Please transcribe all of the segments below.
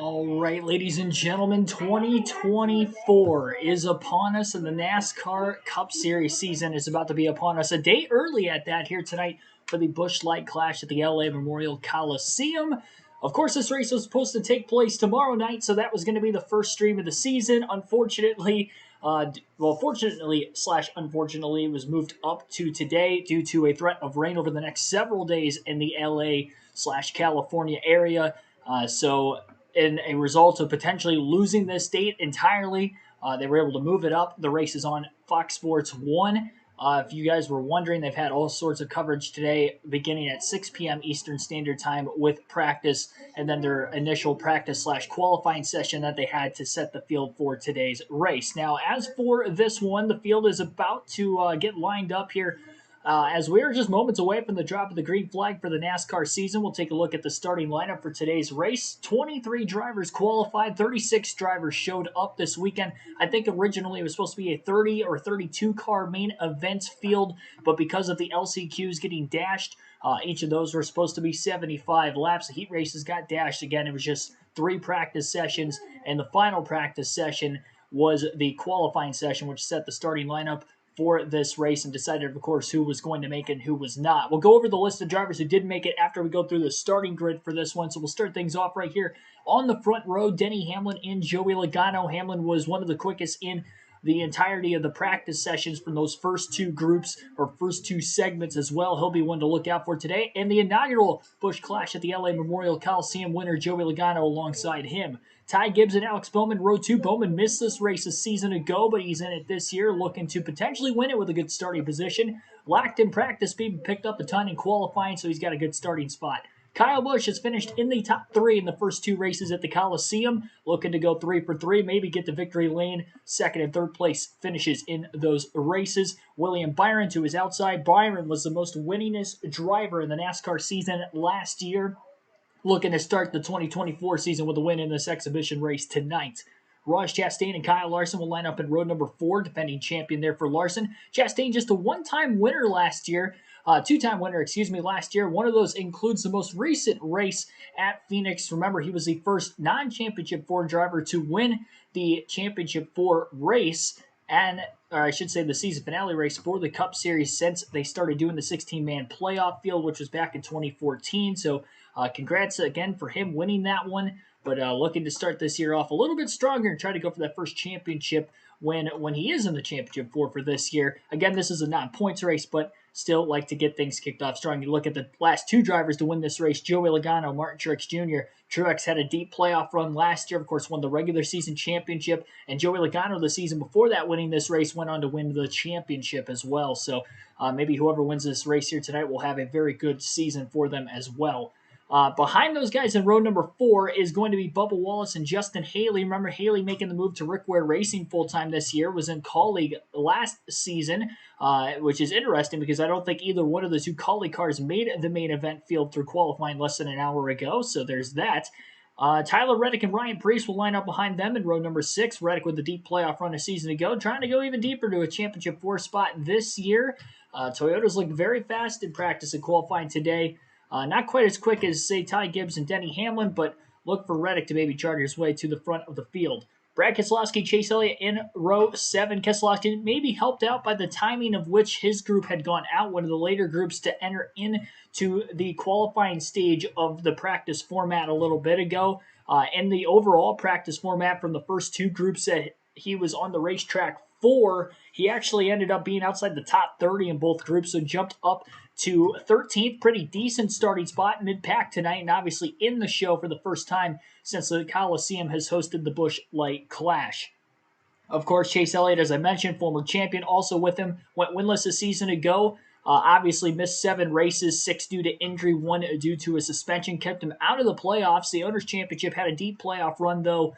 All right, ladies and gentlemen, 2024 is upon us, and the NASCAR Cup Series season is about to be upon us. A day early at that here tonight for the Busch Light Clash at the LA Memorial Coliseum. Of course, this race was supposed to take place tomorrow night, so that was going to be the first stream of the season. Unfortunately, fortunately slash unfortunately, it was moved up to today due to a threat of rain over the next several days in the LA slash California area. In a result of potentially losing this date entirely, they were able to move it up. The race is on Fox Sports 1. If you guys were wondering, they've had all sorts of coverage today, beginning at 6 p.m. Eastern Standard Time with practice, and then their initial practice slash qualifying session that they had to set the field for today's race. Now, as for this one, the field is about to get lined up here. As we are just moments away from the drop of the green flag for the NASCAR season, we'll take a look at the starting lineup for today's race. 23 drivers qualified, 36 drivers showed up this weekend. I think originally it was supposed to be a 30 or 32 car main event field, but because of the LCQs getting dashed, each of those were supposed to be 75 laps. The heat races got dashed again. It was just 3 practice sessions, and the final practice session was the qualifying session, which set the starting lineup for this race and decided, of course, who was going to make it and who was not. We'll go over the list of drivers who did make it after we go through the starting grid for this one. So we'll start things off right here on the front row. Denny Hamlin and Joey Logano. Hamlin was one of the quickest in the entirety of the practice sessions from those first 2 groups or first 2 segments as well. He'll be one to look out for today. And the inaugural Busch Clash at the LA Memorial Coliseum winner, Joey Logano, alongside him. Ty Gibbs and Alex Bowman, row 2. Bowman missed this race a season ago, but he's in it this year, looking to potentially win it with a good starting position. Lacked in practice speed, but picked up a ton in qualifying, so he's got a good starting spot. Kyle Busch has finished in the top 3 in the first 2 races at the Coliseum, looking to go 3 for 3, maybe get to victory lane. Second and third place finishes in those races. William Byron to his outside. Byron was the most winningest driver in the NASCAR season last year, looking to start the 2024 season with a win in this exhibition race tonight. Ross Chastain and Kyle Larson will line up in row number 4, defending champion there for Larson. Chastain just a one-time winner last year, two-time winner, last year. One of those includes the most recent race at Phoenix. Remember, he was the first non-championship 4 driver to win the championship 4 race, or I should say the season finale race for the Cup Series since they started doing the 16-man playoff field, which was back in 2014. So congrats again for him winning that one, but looking to start this year off a little bit stronger and try to go for that first championship when he is in the championship 4 for this year. Again, this is a non-points race, but still like to get things kicked off strong. You look at the last 2 drivers to win this race, Joey Logano, Martin Truex Jr. Truex had a deep playoff run last year, of course, won the regular season championship, and Joey Logano the season before that winning this race went on to win the championship as well. So maybe whoever wins this race here tonight will have a very good season for them as well. Behind those guys in row number 4 is going to be Bubba Wallace and Justin Haley. Remember, Haley making the move to Rick Ware Racing full-time this year, was in Kaulig last season, which is interesting because I don't think either one of the 2 Kaulig cars made the main event field through qualifying less than an hour ago, so there's that. Tyler Reddick and Ryan Preece will line up behind them in row number 6. Reddick with the deep playoff run a season ago, trying to go even deeper to a championship 4 spot this year. Toyota's looked very fast in practice and qualifying today. Not quite as quick as, say, Ty Gibbs and Denny Hamlin, but look for Reddick to maybe charge his way to the front of the field. Brad Keselowski, Chase Elliott in row 7. Keselowski maybe helped out by the timing of which his group had gone out, one of the later groups to enter into the qualifying stage of the practice format a little bit ago. In the overall practice format from the first 2 groups that he was on the racetrack for, he actually ended up being outside the top 30 in both groups, so jumped up to 13th, pretty decent starting spot mid-pack tonight, and obviously in the show for the first time since the Coliseum has hosted the Busch Light Clash. Of course, Chase Elliott, as I mentioned, former champion, also with him, went winless a season ago. Obviously missed 7 races, 6 due to injury, 1 due to a suspension, kept him out of the playoffs. The Owners' Championship had a deep playoff run, though,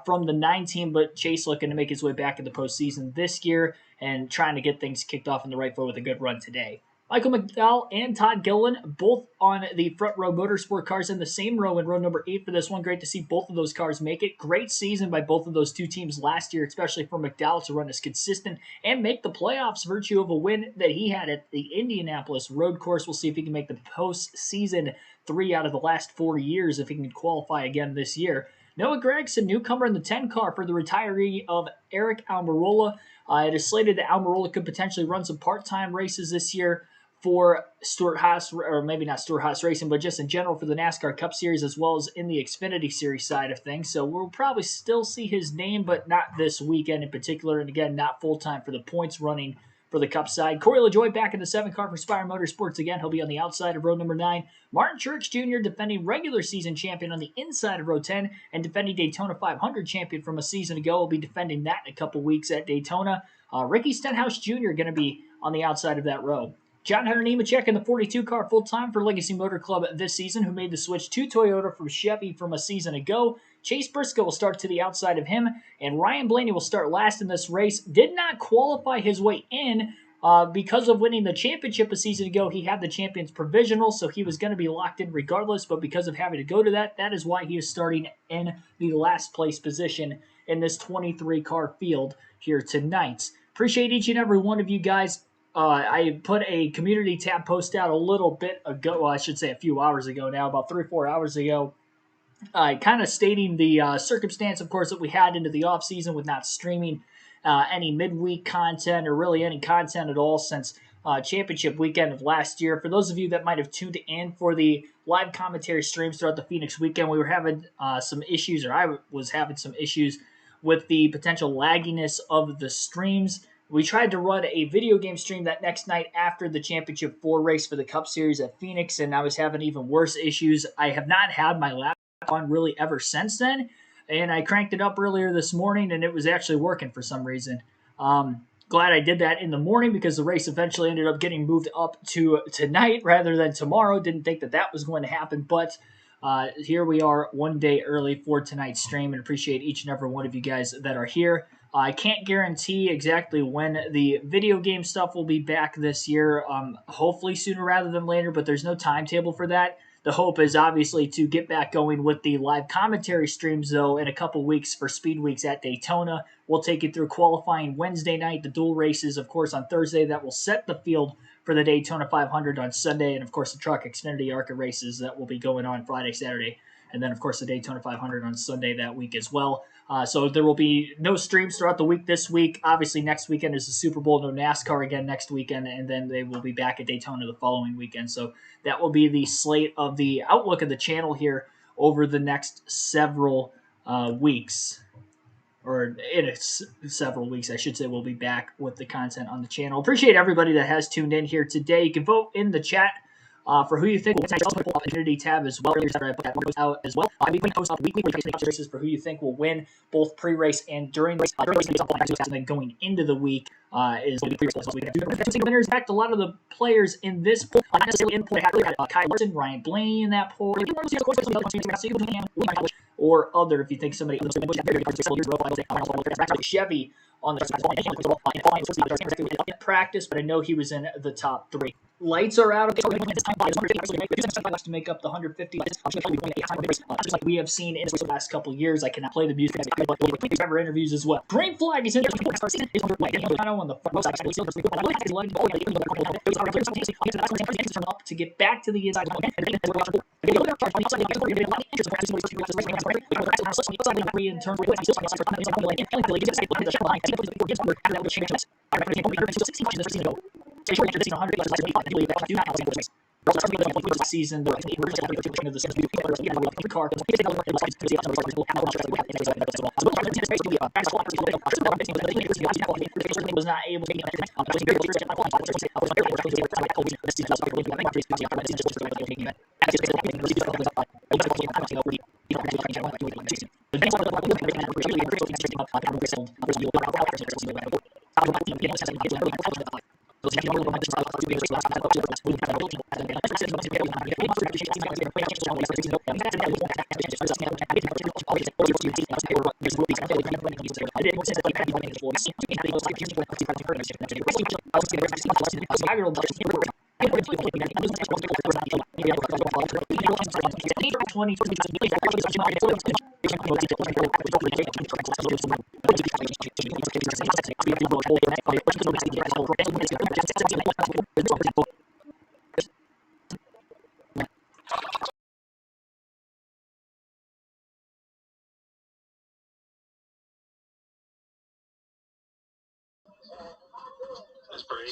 from the 9 team, but Chase looking to make his way back in the postseason this year and trying to get things kicked off in the right foot with a good run today. Michael McDowell and Todd Gilliland, both on the front row motorsport cars in the same row in row number 8 for this one. Great to see both of those cars make it. Great season by both of those 2 teams last year, especially for McDowell to run as consistent and make the playoffs virtue of a win that he had at the Indianapolis road course. We'll see if he can make the postseason 3 out of the last 4 years if he can qualify again this year. Noah Gregson, newcomer in the 10 car for the retiree of Eric Almirola. It is slated that Almirola could potentially run some part-time races this year for Stuart Haas, or maybe not Stuart Haas Racing, but just in general for the NASCAR Cup Series as well as in the Xfinity Series side of things. So we'll probably still see his name, but not this weekend in particular. And again, not full-time for the points running for the Cup side. Corey LaJoie back in the 7 car for Spire Motorsports again. He'll be on the outside of row number 9. Martin Truex Jr., defending regular season champion on the inside of row 10, and defending Daytona 500 champion from a season ago. Will be defending that in a couple weeks at Daytona. Ricky Stenhouse Jr. going to be on the outside of that row. John Hunter Nemechek in the 42 car full-time for Legacy Motor Club this season, who made the switch to Toyota from Chevy from a season ago. Chase Briscoe will start to the outside of him, and Ryan Blaney will start last in this race. Did not qualify his way in because of winning the championship a season ago. He had the champion's provisional, so he was going to be locked in regardless, but because of having to go to that is why he is starting in the last place position in this 23-car field here tonight. Appreciate each and every one of you guys. I put a community tab post out a little bit ago, well, I should say a few hours ago now, about 3 or 4 hours ago, kind of stating the circumstance, of course, that we had into the offseason with not streaming any midweek content or really any content at all since championship weekend of last year. For those of you that might have tuned in for the live commentary streams throughout the Phoenix weekend, we were having some issues, or I was having some issues with the potential lagginess of the streams. We tried to run a video game stream that next night after the Championship 4 race for the Cup Series at Phoenix, and I was having even worse issues. I have not had my laptop on really ever since then, and I cranked it up earlier this morning, and it was actually working for some reason. Glad I did that in the morning because the race eventually ended up getting moved up to tonight rather than tomorrow. Didn't think that was going to happen, but here we are one day early for tonight's stream, and appreciate each and every one of you guys that are here. I can't guarantee exactly when the video game stuff will be back this year. Hopefully sooner rather than later, but there's no timetable for that. The hope is obviously to get back going with the live commentary streams, though, in a couple weeks for Speed Weeks at Daytona. We'll take you through qualifying Wednesday night, the dual races, of course, on Thursday. That will set the field for the Daytona 500 on Sunday, and, of course, the Truck Xfinity ARCA races that will be going on Friday, Saturday, and then, of course, the Daytona 500 on Sunday that week as well. So there will be no streams throughout the week this week. Obviously, next weekend is the Super Bowl, no NASCAR again next weekend, and then they will be back at Daytona the following weekend. So that will be the slate of the outlook of the channel here over the next several weeks. Or in several weeks, I should say, we'll be back with the content on the channel. Appreciate everybody that has tuned in here today. You can vote in the chat for who you think will win. The community tab as well. I put that out as well. We post up weekly races for who you think will win both pre-race and during the race. And then going into the week is going to be pre-race. So we can do winners. In fact, a lot of the players in this poll, not necessarily in poll, had Kyle Larson, Ryan Blaney in that poll, or other if you think somebody Chevy on the practice, but I know he was in the top 3. Lights are out to make up the 150. Just like we have seen in the last couple of years. I cannot play the music. Trevor interviews as well. Green flag is in on the up to get back to the inside. Season was not able to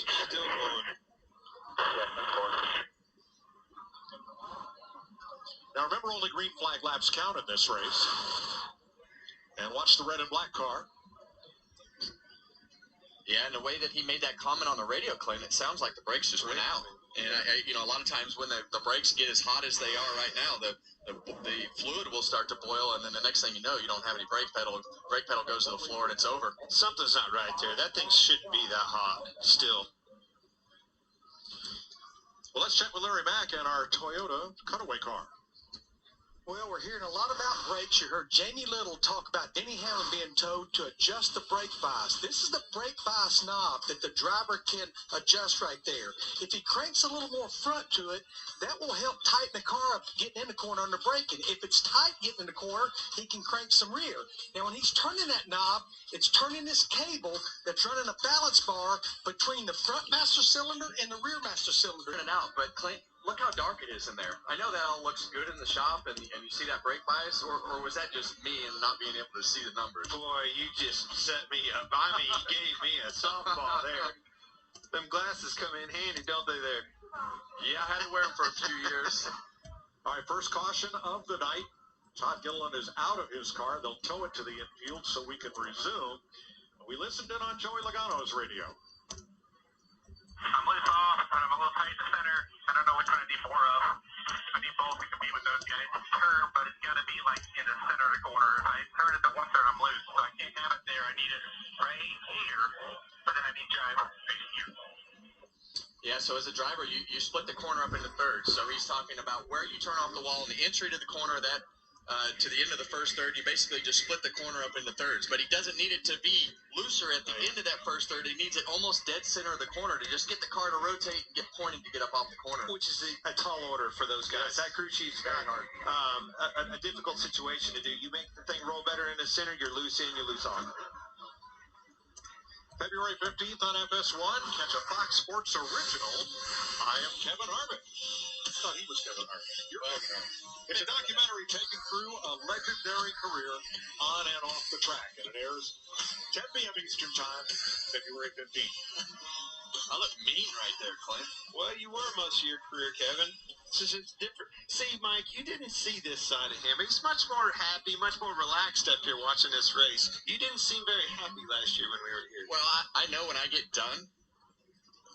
still going. Now remember, only green flag laps count in this race. And watch the red and black car. Yeah, and the way that he made that comment on the radio, Clint, it sounds like the brakes just went out. And a lot of times when the brakes get as hot as they are right now, the fluid will start to boil, and then the next thing you know, you don't have any brake pedal. Brake pedal goes to the floor, and it's over. Something's not right there. That thing shouldn't be that hot still. Well, let's check with Larry Mack and our Toyota cutaway car. Well, we're hearing a lot about brakes. You heard Jamie Little talk about Denny Hamlin being told to adjust the brake bias. This is the brake bias knob that the driver can adjust right there. If he cranks a little more front to it, that will help tighten the car up getting in the corner under braking. If it's tight getting in the corner, he can crank some rear. Now, when he's turning that knob, it's turning this cable that's running a balance bar between the front master cylinder and the rear master cylinder. In and out, but Clint, look how dark it is in there. I know that all looks good in the shop, and you see that brake bias, or was that just me and not being able to see the numbers? Boy, you just set me up. I mean, you gave me a softball there. Them glasses come in handy, don't they, there? Yeah, I had to wear them for a few years. All right, first caution of the night. Todd Gilliland is out of his car. They'll tow it to the infield so we can resume. We listened in on Joey Logano's radio. I'm loose off, but I'm a little tight in the center. I don't know which one I need more of. I need both to compete with those guys. It's turn, but it's got to be like in the center of the corner. If I turn it to one third, I'm loose. So I can't have it there. I need it right here, but then I need drive facing here. Yeah, so as a driver, you split the corner up into thirds. So he's talking about where you turn off the wall and the entry to the corner, that to the end of the first third, you basically just split the corner up into thirds. But he doesn't need it to be looser at the end of that first third. He needs it almost dead center of the corner to just get the car to rotate and get pointed to get up off the corner. Which is a tall order for those guys. That crew chief's got a difficult situation to do. You make the thing roll better in the center, you're loose in, you loose off. February 15th on FS1. Catch a Fox Sports original. I am Kevin Harvick. I thought he was Kevin Harvick. You're Kevin Harvick. It's a documentary taking through a legendary career on and off the track. And it airs 10 p.m. Eastern Time, February 15th. I look mean right there, Clint. Well, you were most of your career, Kevin. It's just different. See, Mike, you didn't see this side of him. He's much more happy, much more relaxed up here watching this race. You didn't seem very happy last year when we were here. Well, I know when I get done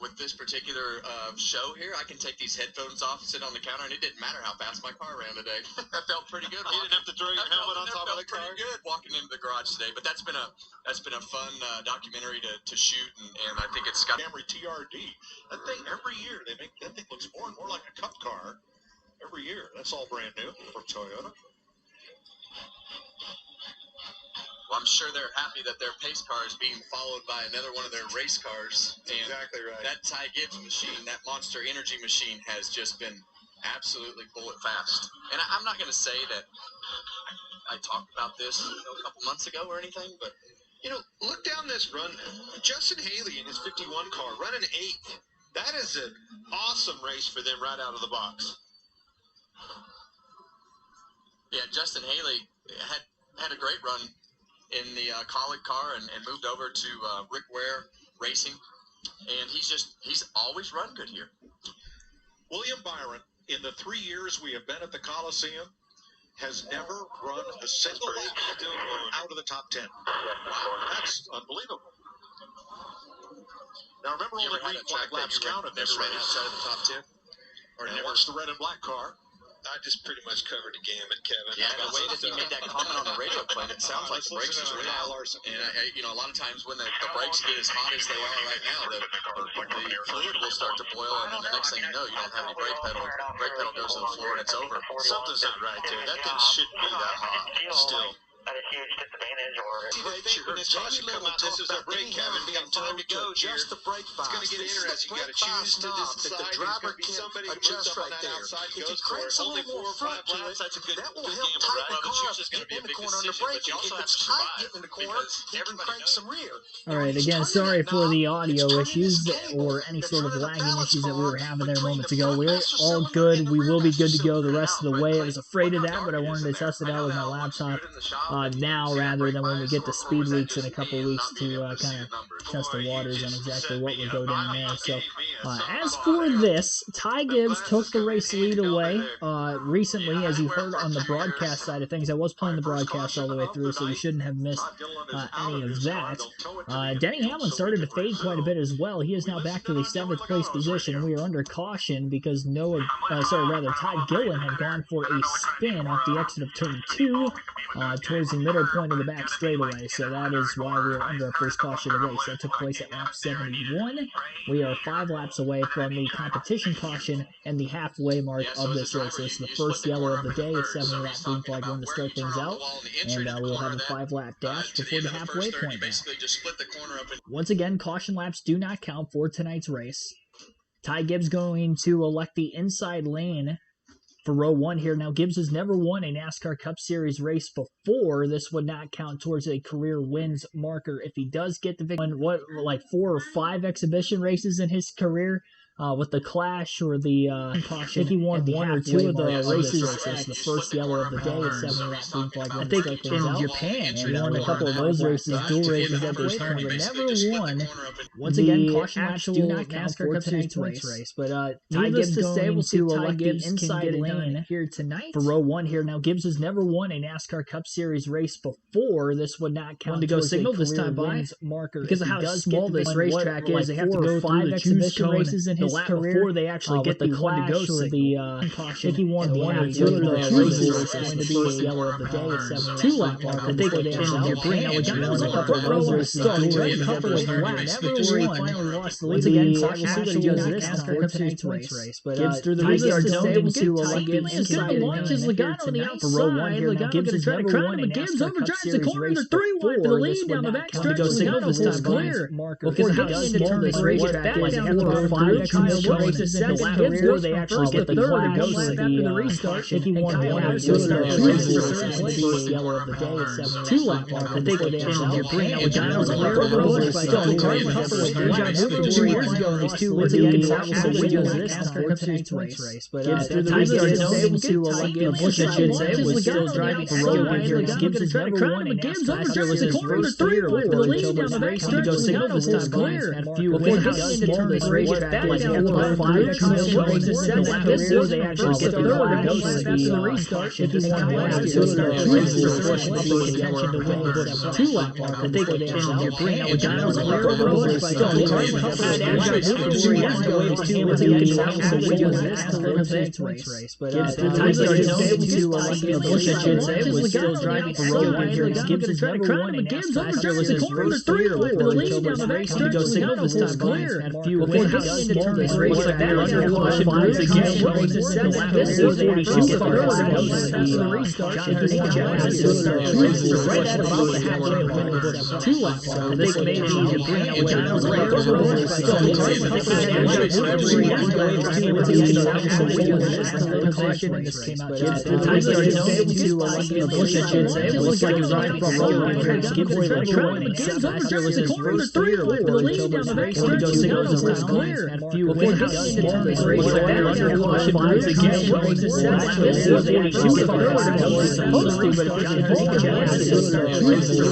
with this particular show here, I can take these headphones off and sit on the counter, and it didn't matter how fast my car ran today. That felt pretty good. You didn't have to throw your helmet on top of the car. Pretty good walking into the garage today, but that's been a fun documentary to shoot, and I think it's got Camry TRD. That thing every year that thing looks more and more like a cup car. Every year, that's all brand new from Toyota. Well, I'm sure they're happy that their pace car is being followed by another one of their race cars. And exactly right. That Ty Gibbs machine, that Monster Energy machine, has just been absolutely bullet fast. And I'm not going to say that I talked about this a couple months ago or anything, but look down this run. Justin Haley in his 51 car running 8th. That is an awesome race for them right out of the box. Yeah, Justin Haley had a great run in the Colleague car and moved over to Rick Ware Racing, and he's always run good here. William Byron, in the 3 years we have been at the Coliseum, has never run a single lap out of the top 10. Wow, that's unbelievable. Now remember, You all ever the had green a track flag laps that you count in never this ran race. outside of the top 10? Or And never? watch the red and black car. I just pretty much covered the gamut, Kevin. Yeah, the way that he made that comment on the radio, Clint, it sounds like the brakes just went out. And a lot of times when the brakes get as hot as they are right now, the fluid will start to boil, and then the next thing you know, you don't have any brake pedal. Brake pedal goes to the floor, and it's over. Something's not right there. That thing shouldn't be that hot still. At a huge disadvantage, or I think when this caution come out, this is a break, Kevin. We got time to go here. Just the brake bias. It's going to get interesting. You got to choose to decide. There's going to be somebody who moves up on that outside and goes for it. Only 4 or 5 laps. That's a good That will gamble, help right? tighten the Well, the car choose up is going to be a getting in the big corner under decision, but braking. you If also have it's to tight survive getting in the corner, because he can everybody crank knows. some rear. All right, again, sorry for the audio issues or any sort of lagging issues that we were having there moments ago. We're all good. We will be good to go the rest of the way. I was afraid of that, but I wanted to test it out with my laptop now rather than when we get to speed weeks in a couple weeks to kind of test the waters on exactly what would go down there. So as for this, Ty Gibbs took the race lead away recently, as you heard on the broadcast side of things. I was playing the broadcast all the way through, so you shouldn't have missed any of that. Denny Hamlin started to fade quite a bit as well. He is now back to the 7th place position. We are under caution because Todd Gillen had gone for a spin off the exit of turn 2 towards the middle point of the back straightaway. So that is why we are under our first caution of the race. That took place at lap 71. We are 5 laps away from the competition caution and the halfway mark of this race. So this is the first yellow of the day. It's 7-lap green flag one to start things out. And we will have a 5-lap dash before the halfway point now. Once again, caution laps do not count for tonight's race. Ty Gibbs going to elect the inside lane for row 1 here. Now, Gibbs has never won a NASCAR Cup Series race before. This would not count towards a career wins marker. If he does get the victory, like 4 or 5 exhibition races in his career, with the Clash or the caution. I think he won 1 or 2 of the races. It's the first yellow of the day. It's 7-lap green flag. I think in Japan, he won a couple of those races, dual races at this point, but never won. Once again, caution laps do not count for tonight's race. But Ty Gibbs going to elect the inside lane here tonight for row 1 here. Now, Gibbs has never won a NASCAR Cup Series race before. This would not count to go signal this time by marker because of how small this racetrack is. They have to go 5 exhibition races in his career before they actually get the Clash or the caution. I think he won 1 or 2 of the races. It's going to be the yellow of the day. It's 2-lap mark. I think in Japan, he won a couple of those races. A couple of laps before he finally lost the lead. Once again, caution laps do not count for tonight's race. But Gibbs through the restart zone able to Gibbs inside and launches Logano on the outside. For row 1 here, now Gibbs has never won a NASCAR Cup Series race before. The lead down the backstretch. Logano is clear. Before he does into this racetrack is, they have to go 5 exhibition races in his career. They actually get the Clash after the restart. I think he won 1 or 2 of the races. Yellow of the day. It's 2-lap mark. I think in Japan, Logano's clear over Busch by still a couple of years ago. These 2 were doing this NASCAR tonight's race. But Gibbs through the restart zone to Busch, I should say, was still driving for row 1 here. Gibbs has never won a NASCAR Series his first year with the lead down the backstretch. To go signal this time clear. Before he does into this racetrack, like 4 or 5 exhibition races in his career, they actually get the Clash after the restart. If he won 1 or 2 of the races, Busch will be in contention to win the 2-lap mark. I think in Japan, Logano's clear over Busch by still a couple of years ago. These 2 were doing this race. But Ty Gibbs able to Busch, I should say, was still driving for row 1 here. Gibbs has never won a NASCAR Series his first year with the lead down the backstretch. To go signal this time clear. Before he does into this racetrack, under caution rules again. This is 42 far the restart. Right at about the halfway point. 2-lap mark. I think maybe Japan Logano's clear over Busch by still a caution in this came out. Ty started to Busch, I should say. It looks like he was driving from row 1 here. Gibbs is last year was his first year with the lead down the backstretch. To go signal this time clear. Before he does into this racetrack, under caution rules again. This is 42 far supposed to, but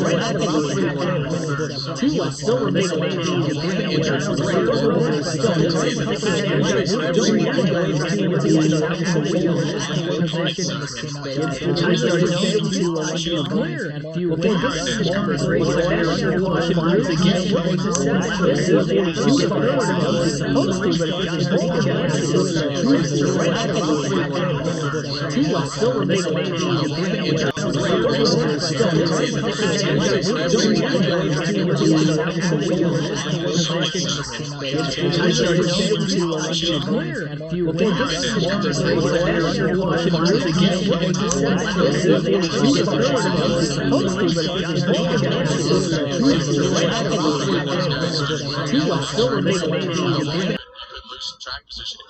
right at about the halfway point. 2 laps still remain maybe Japan Logano's clear over Busch by still caution in this came out. Ty started to clear. Before he does into this racetrack, under caution rules again. This is 42 far supposed to, but right at about the halfway point. 2 laps still remain maybe Japan Logano's clear over Busch by still Ty started to clear. Before he does into this racetrack, under caution rules again. This is 42 far supposed to, but right at about the halfway point. 2 laps still remain maybe Japan. Lose track position.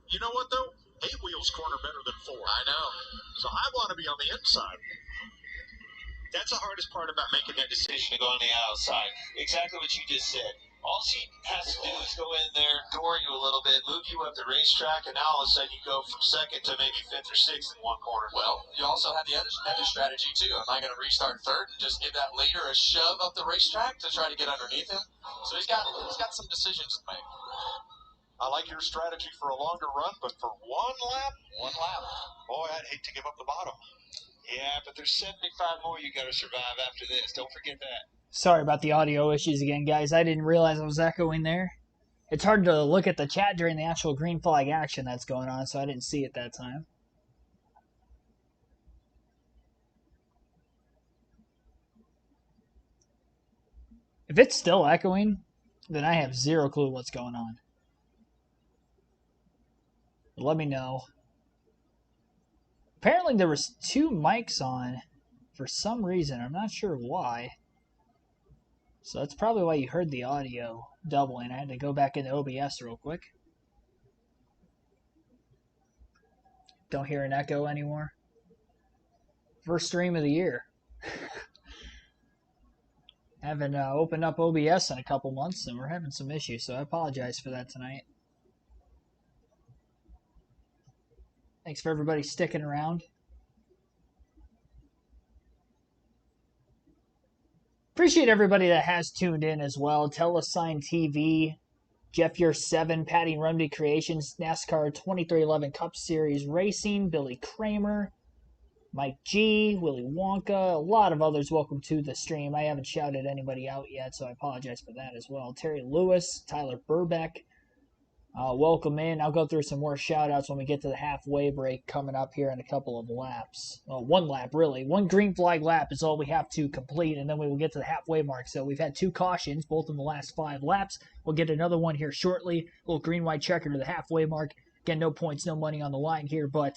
You know what though? 8 wheels corner better than 4. I know. So I want to be on the inside. That's the hardest part about making that decision to go on the outside. Exactly what you just said. All she has to do is go in there, door you a little bit, move you up the racetrack, and now all of a sudden you go from second to maybe fifth or sixth in one corner. Well, you also have the other strategy, too. Am I going to restart third and just give that leader a shove up the racetrack to try to get underneath him? So he's got some decisions to make. I like your strategy for a longer run, but for one lap, boy, I'd hate to give up the bottom. Yeah, but there's 75 more you got to survive after this. Don't forget that. Sorry about the audio issues again, guys. I didn't realize I was echoing there. It's hard to look at the chat during the actual green flag action that's going on, so I didn't see it that time. If it's still echoing, then I have zero clue what's going on. Let me know. Apparently there was 2 mics on for some reason. I'm not sure why. So that's probably why you heard the audio doubling. I had to go back into OBS real quick. Don't hear an echo anymore. First stream of the year. Haven't opened up OBS in a couple months, and we're having some issues, so I apologize for that tonight. Thanks for everybody sticking around. Appreciate everybody that has tuned in as well. Telesign TV, Jeff Your 7, Patty Rumby Creations, NASCAR 2311 Cup Series Racing, Billy Kramer, Mike G, Willy Wonka, a lot of others. Welcome to the stream. I haven't shouted anybody out yet, so I apologize for that as well. Terry Lewis, Tyler Burbeck, welcome in. I'll go through some more shout-outs when we get to the halfway break coming up here in a couple of laps. Well, 1 lap, really. 1 green flag lap is all we have to complete, and then we will get to the halfway mark. So we've had 2 cautions, both in the last 5 laps. We'll get another one here shortly. A little green-white checker to the halfway mark. Again, no points, no money on the line here, but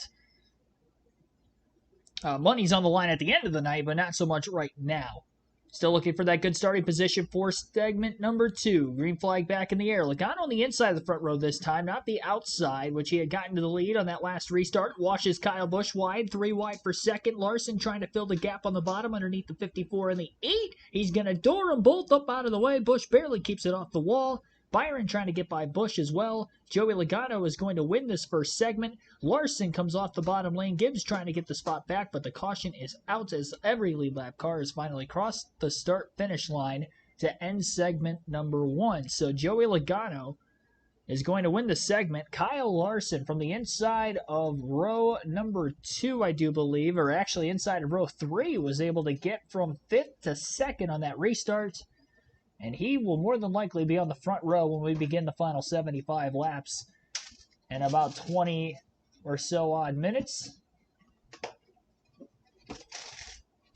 money's on the line at the end of the night, but not so much right now. Still looking for that good starting position for segment number 2. Green flag back in the air. Logano on the inside of the front row this time, not the outside, which he had gotten to the lead on that last restart. Washes Kyle Busch wide, 3 wide for second. Larson trying to fill the gap on the bottom underneath the 54 and the 8. He's going to door them both up out of the way. Busch barely keeps it off the wall. Byron trying to get by Busch as well. Joey Logano is going to win this first segment. Larson comes off the bottom lane. Gibbs trying to get the spot back, but the caution is out as every lead lap car has finally crossed the start-finish line to end segment number 1. So Joey Logano is going to win the segment. Kyle Larson from the inside of row number 2, I do believe, or actually inside of row 3, was able to get from 5th to 2nd on that restart. And he will more than likely be on the front row when we begin the final 75 laps in about 20 or so odd minutes.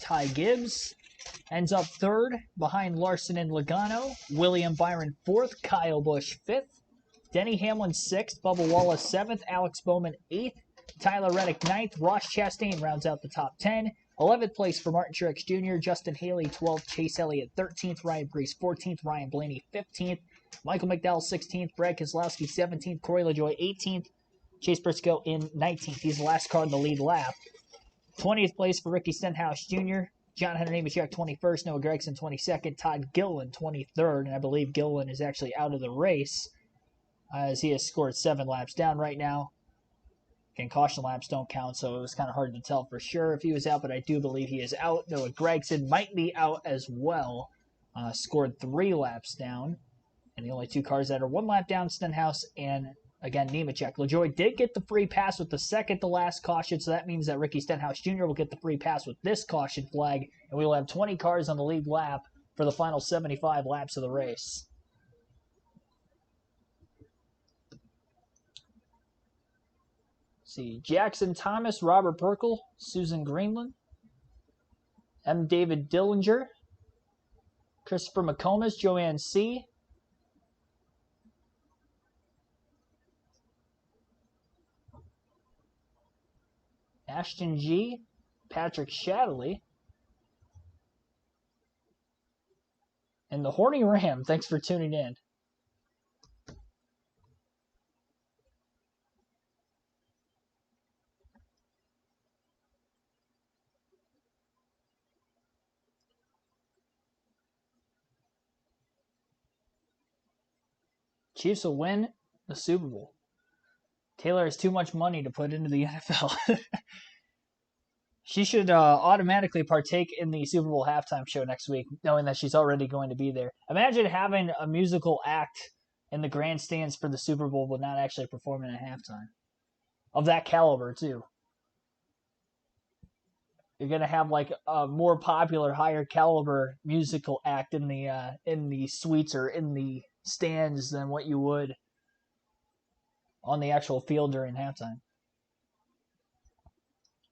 Ty Gibbs ends up 3rd behind Larson and Logano. William Byron 4th. Kyle Busch 5th. Denny Hamlin 6th. Bubba Wallace 7th. Alex Bowman 8th. Tyler Reddick 9th. Ross Chastain rounds out the top 10. 11th place for Martin Truex Jr., Justin Haley 12th, Chase Elliott 13th, Ryan Brees 14th, Ryan Blaney 15th, Michael McDowell 16th, Brad Keselowski 17th, Corey LaJoie 18th, Chase Briscoe in 19th. He's the last car in the lead lap. 20th place for Ricky Stenhouse Jr., John Hunter Nemechek 21st, Noah Gragson 22nd, Todd Gilliland 23rd, and I believe Gilliland is actually out of the race as he has scored 7 laps down right now. Again, caution laps don't count, so it was kind of hard to tell for sure if he was out, but I do believe he is out. Noah Gragson might be out as well. Scored 3 laps down. And the only 2 cars that are 1 lap down, Stenhouse and, again, Nemechek. LaJoie did get the free pass with the second to last caution, so that means that Ricky Stenhouse Jr. will get the free pass with this caution flag, and we will have 20 cars on the lead lap for the final 75 laps of the race. See, Jackson Thomas, Robert Burkle, Susan Greenland, M. David Dillinger, Christopher McComas, Joanne C., Ashton G., Patrick Shadley, and the Horny Ram. Thanks for tuning in. Chiefs will win the Super Bowl. Taylor has too much money to put into the NFL. She should automatically partake in the Super Bowl halftime show next week, knowing that she's already going to be there. Imagine having a musical act in the grandstands for the Super Bowl but not actually performing at halftime. Of that caliber, too. You're going to have like a more popular, higher caliber musical act in the suites or in the stands than what you would on the actual field during halftime.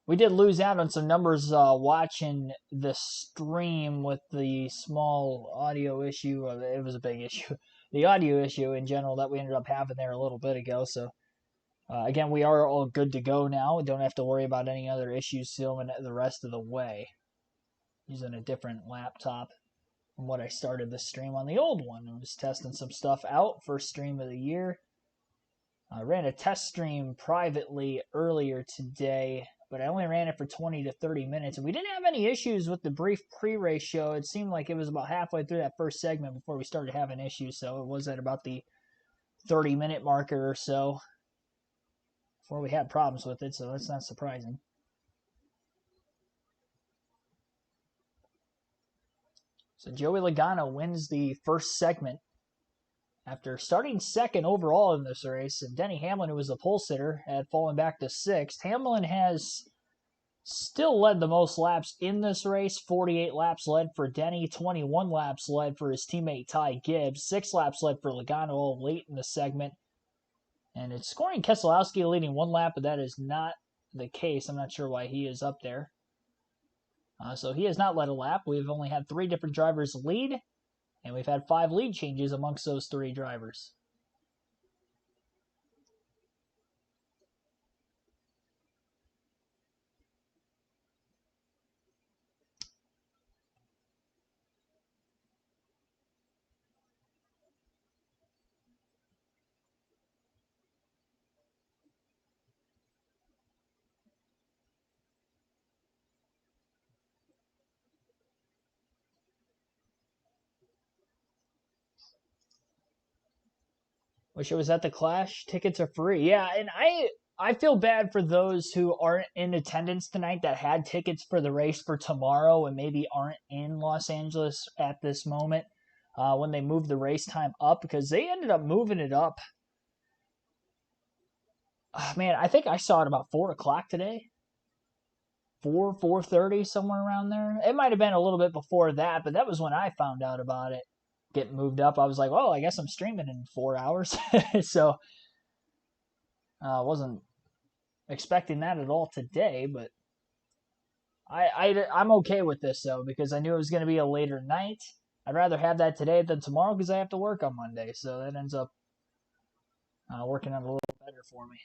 We did lose out on some numbers watching the stream with the small audio issue. It was a big issue. The audio issue in general that we ended up having there a little bit ago. So, again, we are all good to go now. We don't have to worry about any other issues filming the rest of the way. Using a different laptop from what I started the stream on the old one. I was testing some stuff out. First stream of the year. I ran a test stream privately earlier today, but I only ran it for 20 to 30 minutes. And we didn't have any issues with the brief pre-race show. It seemed like it was about halfway through that first segment before we started having issues. So it was at about the 30-minute marker or so before we had problems with it. So that's not surprising. So Joey Logano wins the first segment after starting second overall in this race, and Denny Hamlin, who was the pole sitter, had fallen back to sixth. Hamlin has still led the most laps in this race, 48 laps led for Denny, 21 laps led for his teammate Ty Gibbs, 6 laps led for Logano all late in the segment. And it's scoring Keselowski leading 1 lap, but that is not the case. I'm not sure why he is up there. So he has not led a lap. We've only had 3 different drivers lead. And we've had 5 lead changes amongst those 3 drivers. Wish it was at the Clash. Tickets are free. Yeah, and I feel bad for those who aren't in attendance tonight that had tickets for the race for tomorrow and maybe aren't in Los Angeles at this moment when they moved the race time up, because they ended up moving it up. Man, I think I saw it about 4 o'clock today. 4:30, somewhere around there. It might have been a little bit before that, but that was when I found out about it getting moved up. I was like, well, I guess I'm streaming in 4 hours. So I wasn't expecting that at all today, but I'm okay with this, though, because I knew it was going to be a later night. I'd rather have that today than tomorrow because I have to work on Monday, so that ends up working out a little better for me.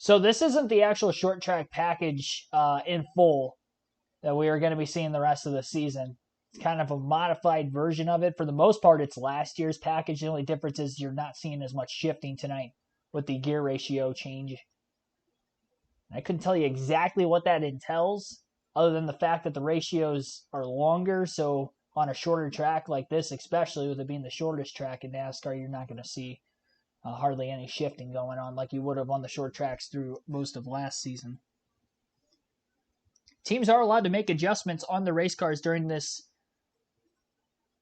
So this isn't the actual short track package in full that we are going to be seeing the rest of the season. It's kind of a modified version of it. For the most part, it's last year's package. The only difference is you're not seeing as much shifting tonight with the gear ratio change. I couldn't tell you exactly what that entails, other than the fact that the ratios are longer. So on a shorter track like this, especially with it being the shortest track in NASCAR, you're not going to see hardly any shifting going on like you would have on the short tracks through most of last season. Teams are allowed to make adjustments on the race cars during this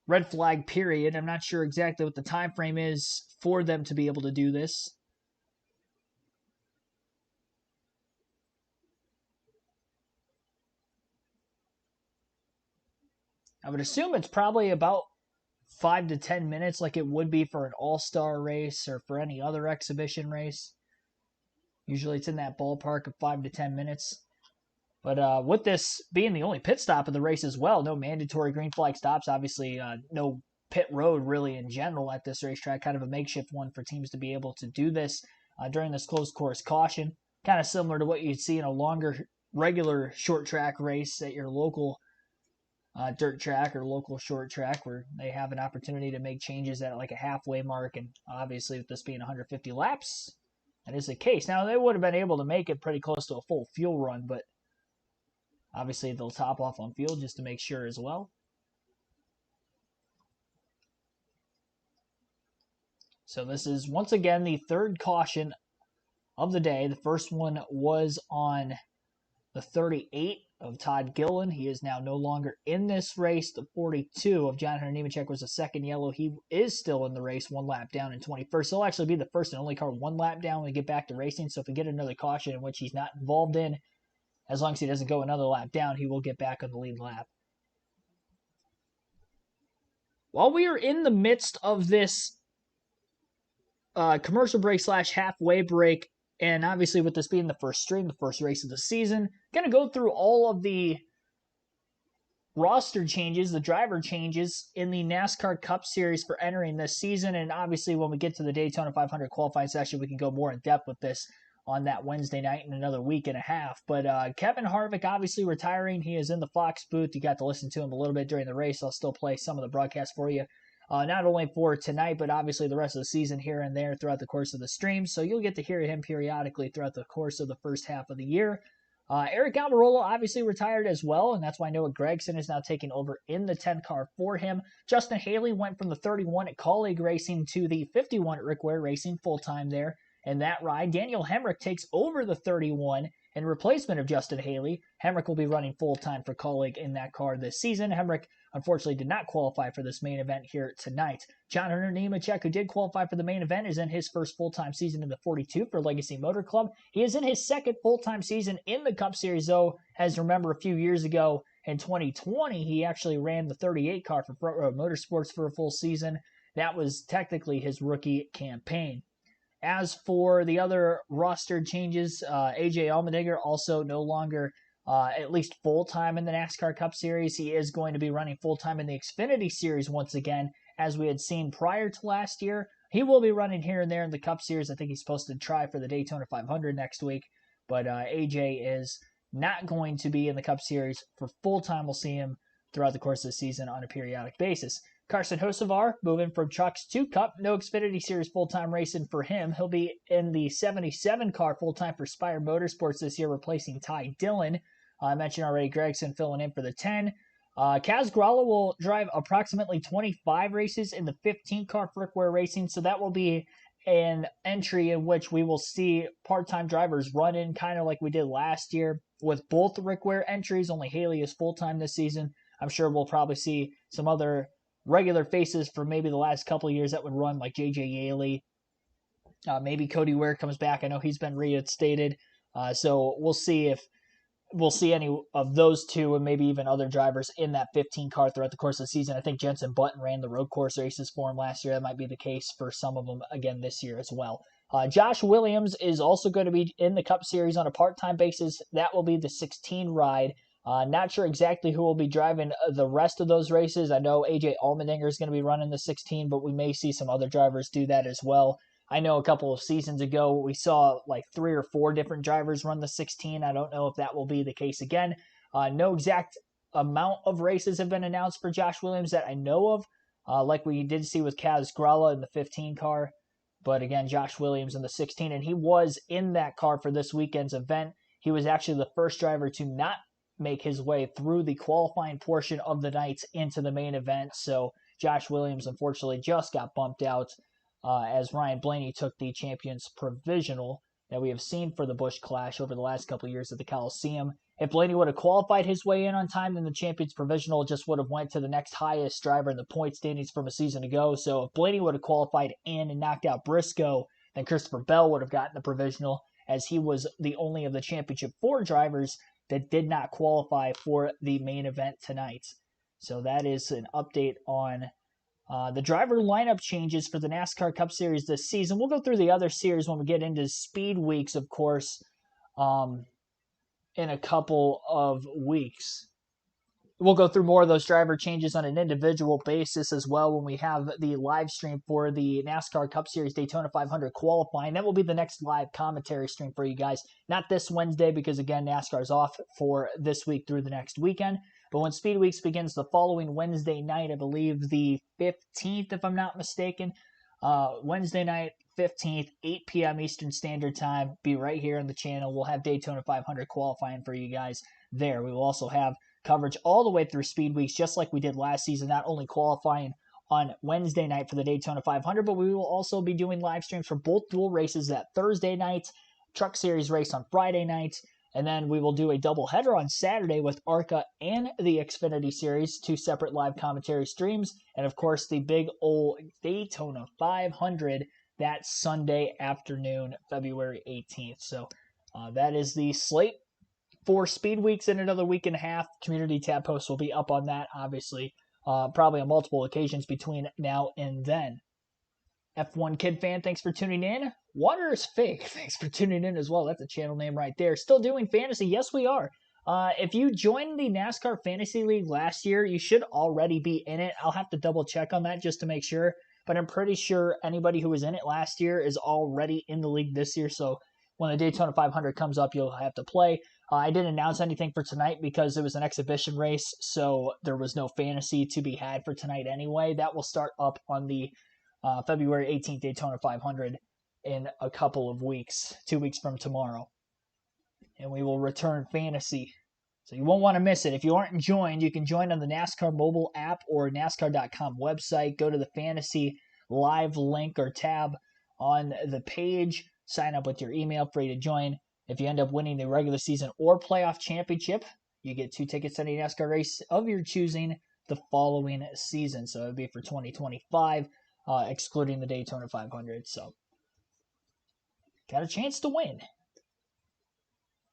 red flag period. I'm not sure exactly what the time frame is for them to be able to do this. I would assume it's probably about 5 to 10 minutes like it would be for an all-star race or for any other exhibition race. Usually it's in that ballpark of 5 to 10 minutes. But with this being the only pit stop of the race as well, no mandatory green flag stops, obviously no pit road really in general at this racetrack, kind of a makeshift one for teams to be able to do this during this closed course caution. Kind of similar to what you'd see in a longer regular short track race at your local dirt track or local short track, where they have an opportunity to make changes at like a halfway mark. And obviously with this being 150 laps, that is the case. Now they would have been able to make it pretty close to a full fuel run, but obviously they'll top off on fuel just to make sure as well. So this is once again the third caution of the day. The first one was on the 38 of Todd Gillen. He is now no longer in this race. The 42 of Jonathan Nemechek was the second yellow. He is still in the race, one lap down in 21st. He'll actually be the first and only car one lap down when we get back to racing. So if we get another caution in which he's not involved in, as long as he doesn't go another lap down, he will get back on the lead lap. While we are in the midst of this commercial break / halfway break, and obviously with this being the first stream, the first race of the season, going to go through all of the roster changes, the driver changes in the NASCAR Cup Series for entering this season. And obviously when we get to the Daytona 500 qualifying session, we can go more in depth with this on that Wednesday night in another week and a half. But Kevin Harvick obviously retiring. He is in the Fox booth. You got to listen to him a little bit during the race. I'll still play some of the broadcast for you. Not only for tonight, but obviously the rest of the season here and there throughout the course of the stream. So you'll get to hear him periodically throughout the course of the first half of the year. Eric Almirola obviously retired as well, and that's why Noah Gragson is now taking over in the 10 car for him. Justin Haley went from the 31 at Colleague Racing to the 51 at Rick Ware Racing full-time there in that ride. Daniel Hemrick takes over the 31 in replacement of Justin Haley. Hemrick will be running full-time for Colleague in that car this season. Hemrick unfortunately did not qualify for this main event here tonight. Jonathan Nemechek, who did qualify for the main event, is in his first full-time season in the 42 for Legacy Motor Club. He is in his second full-time season in the Cup Series, though, as remember a few years ago in 2020, he actually ran the 38 car for Front Row Motorsports for a full season. That was technically his rookie campaign. As for the other roster changes, AJ Allmendinger also no longer at least full-time in the NASCAR Cup Series. He is going to be running full-time in the Xfinity Series once again, as we had seen prior to last year. He will be running here and there in the Cup Series. I think he's supposed to try for the Daytona 500 next week, but AJ is not going to be in the Cup Series for full-time. We'll see him throughout the course of the season on a periodic basis. Carson Hocevar moving from trucks to Cup. No Xfinity Series full-time racing for him. He'll be in the 77 car full-time for Spire Motorsports this year, replacing Ty Dillon. I mentioned already Gragson filling in for the 10. Kaz Grala will drive approximately 25 races in the 15 car for Rick Ware Racing, so that will be an entry in which we will see part-time drivers run in, kind of like we did last year with both Rick Ware entries. Only Haley is full-time this season. I'm sure we'll probably see some other regular faces for maybe the last couple of years that would run, like J.J. Yaley. Maybe Cody Ware comes back. I know he's been reinstated. So we'll see if we'll see any of those two and maybe even other drivers in that 15 car throughout the course of the season. I think Jensen Button ran the road course races for him last year. That might be the case for some of them again this year as well. Josh Williams is also going to be in the Cup Series on a part-time basis. That will be the 16 ride. Not sure exactly who will be driving the rest of those races. I know AJ Allmendinger is going to be running the 16, but we may see some other drivers do that as well. I know a couple of seasons ago we saw like 3 or 4 different drivers run the 16. I don't know if that will be the case again. No exact amount of races have been announced for Josh Williams that I know of, like we did see with Kaz Grala in the 15 car. But again, Josh Williams in the 16, and he was in that car for this weekend's event. He was actually the first driver to not make his way through the qualifying portion of the night into the main event. So Josh Williams, unfortunately, just got bumped out as Ryan Blaney took the Champions Provisional that we have seen for the Busch Clash over the last couple of years at the Coliseum. If Blaney would have qualified his way in on time, then the Champions Provisional just would have went to the next highest driver in the point standings from a season ago. So if Blaney would have qualified in and knocked out Briscoe, then Christopher Bell would have gotten the Provisional, as he was the only of the Championship 4 drivers that did not qualify for the main event tonight. So that is an update on the driver lineup changes for the NASCAR Cup Series this season. We'll go through the other series when we get into Speed Weeks, of course, in a couple of weeks. We'll go through more of those driver changes on an individual basis as well when we have the live stream for the NASCAR Cup Series Daytona 500 qualifying. That will be the next live commentary stream for you guys. Not this Wednesday because, again, NASCAR's off for this week through the next weekend. But when Speed Weeks begins the following Wednesday night, I believe the 15th, if I'm not mistaken, Wednesday night, 15th, 8 p.m. Eastern Standard Time, be right here on the channel. We'll have Daytona 500 qualifying for you guys there. We will also have coverage all the way through Speed Weeks, just like we did last season, not only qualifying on Wednesday night for the Daytona 500, but we will also be doing live streams for both dual races that Thursday night, Truck Series race on Friday night, and then we will do a doubleheader on Saturday with ARCA and the Xfinity Series, 2 separate live commentary streams, and of course the big old Daytona 500 that Sunday afternoon, February 18th. So that is the slate for Speed Weeks in another week and a half. Community tab posts will be up on that, obviously, probably on multiple occasions between now and then. F1 Kid Fan, thanks for tuning in. Water is Fake, thanks for tuning in as well. That's a channel name right there. Still doing fantasy? Yes, we are. If you joined the NASCAR Fantasy League last year, you should already be in it. I'll have to double check on that just to make sure, but I'm pretty sure anybody who was in it last year is already in the league this year, so when the Daytona 500 comes up, you'll have to play. I didn't announce anything for tonight because it was an exhibition race, so there was no fantasy to be had for tonight anyway. That will start up on the February 18th Daytona 500 in a couple of weeks, 2 weeks from tomorrow. And we will return fantasy. So you won't want to miss it. If you aren't joined, you can join on the NASCAR mobile app or NASCAR.com website. Go to the fantasy live link or tab on the page. Sign up with your email, free to join. If you end up winning the regular season or playoff championship, you get 2 tickets to any NASCAR race of your choosing the following season. So it would be for 2025, excluding the Daytona 500. So got a chance to win.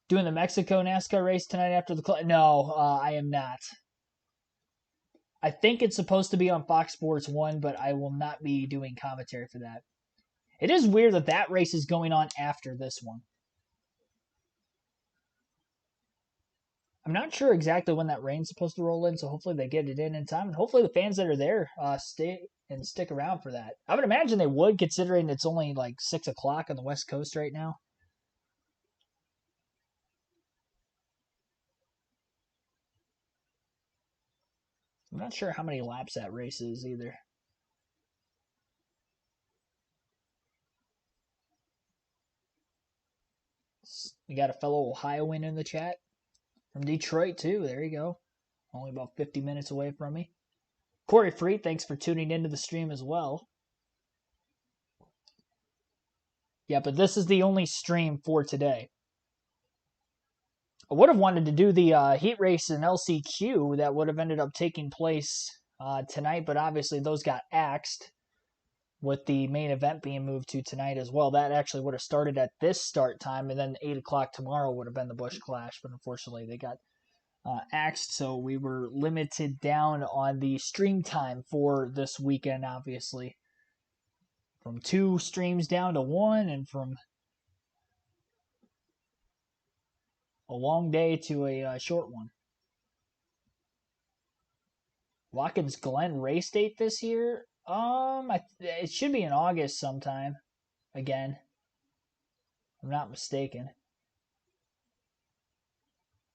Doing the Mexico NASCAR race tonight after the No, I am not. I think it's supposed to be on Fox Sports 1, but I will not be doing commentary for that. It is weird that that race is going on after this one. I'm not sure exactly when that rain's supposed to roll in, so hopefully they get it in time, and hopefully the fans that are there stick around for that. I would imagine they would, considering it's only like 6 o'clock on the West Coast right now. I'm not sure how many laps that race is either. We got a fellow Ohioan in the chat. From Detroit, too. There you go. Only about 50 minutes away from me. Corey Free, thanks for tuning into the stream as well. Yeah, but this is the only stream for today. I would have wanted to do the heat race in LCQ that would have ended up taking place tonight, but obviously those got axed with the main event being moved to tonight as well. That actually would have started at this start time, and then 8 o'clock tomorrow would have been the Busch Clash, but unfortunately they got axed, so we were limited down on the stream time for this weekend, obviously. From 2 streams down to 1, and from a long day to a short one. Watkins Glen race date this year? It should be in August sometime. Again, if I'm not mistaken.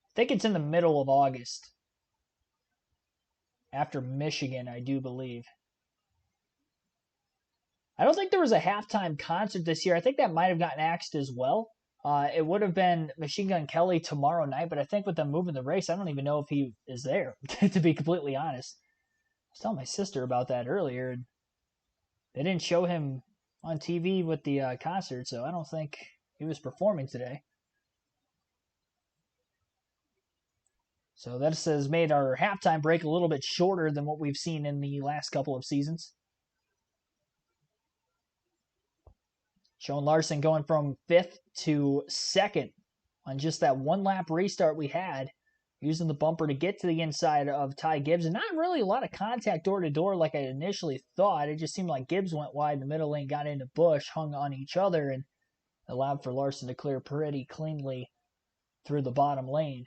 I think it's in the middle of August. After Michigan, I do believe. I don't think there was a halftime concert this year. I think that might have gotten axed as well. It would have been Machine Gun Kelly tomorrow night, but I think with them moving the race, I don't even know if he is there, to be completely honest. I was telling my sister about that earlier, and they didn't show him on TV with the concert, so I don't think he was performing today. So that has made our halftime break a little bit shorter than what we've seen in the last couple of seasons. Sean Larson going from 5th to 2nd on just that one lap restart we had, using the bumper to get to the inside of Ty Gibbs. And not really a lot of contact door to door like I initially thought. It just seemed like Gibbs went wide in the middle lane, got into Busch, hung on each other, and allowed for Larson to clear pretty cleanly through the bottom lane.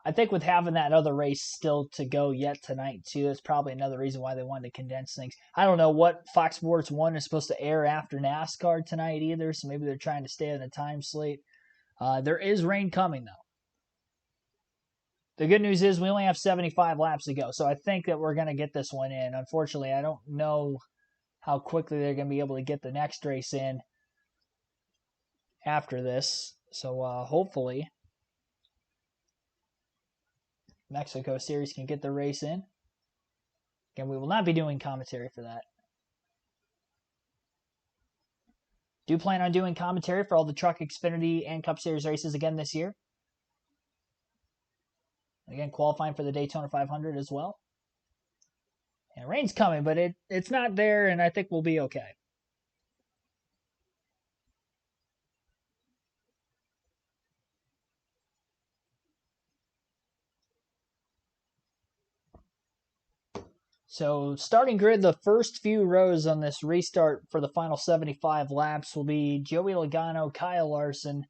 I think with having that other race still to go yet tonight, too, that's probably another reason why they wanted to condense things. I don't know what Fox Sports 1 is supposed to air after NASCAR tonight either, so maybe they're trying to stay on the time slate. There is rain coming, though. The good news is we only have 75 laps to go, so I think that we're going to get this one in. Unfortunately, I don't know how quickly they're going to be able to get the next race in after this, so hopefully Mexico Series can get the race in. Again, we will not be doing commentary for that. Do plan on doing commentary for all the Truck, Xfinity, and Cup Series races again this year. Again, qualifying for the Daytona 500 as well. And rain's coming, but it's not there, and I think we'll be okay. So starting grid, the first few rows on this restart for the final 75 laps will be Joey Logano, Kyle Larson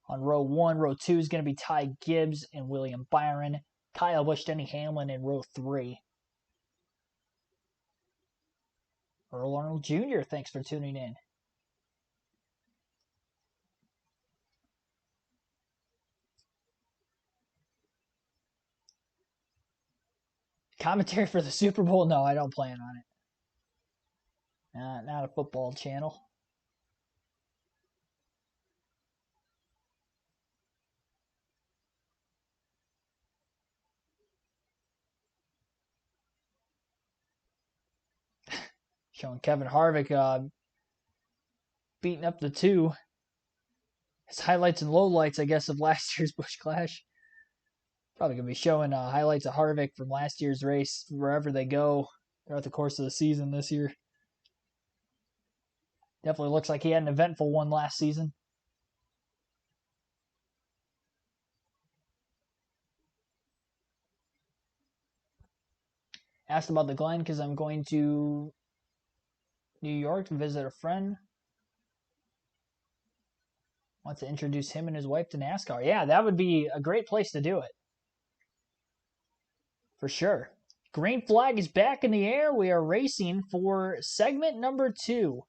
on row 1. Row 2 is going to be Ty Gibbs and William Byron. Kyle Busch, Denny Hamlin in row 3. Earl Arnold Jr., thanks for tuning in. Commentary for the Super Bowl? No, I don't plan on it. Not a football channel. Showing Kevin Harvick beating up the 2. His highlights and lowlights, I guess, of last year's Busch Clash. Probably going to be showing highlights of Harvick from last year's race wherever they go throughout the course of the season this year. Definitely looks like he had an eventful one last season. Asked about the Glen because I'm going to New York to visit a friend. Want to introduce him and his wife to NASCAR. Yeah, that would be a great place to do it. For sure. Green flag is back in the air. We are racing for segment number 2.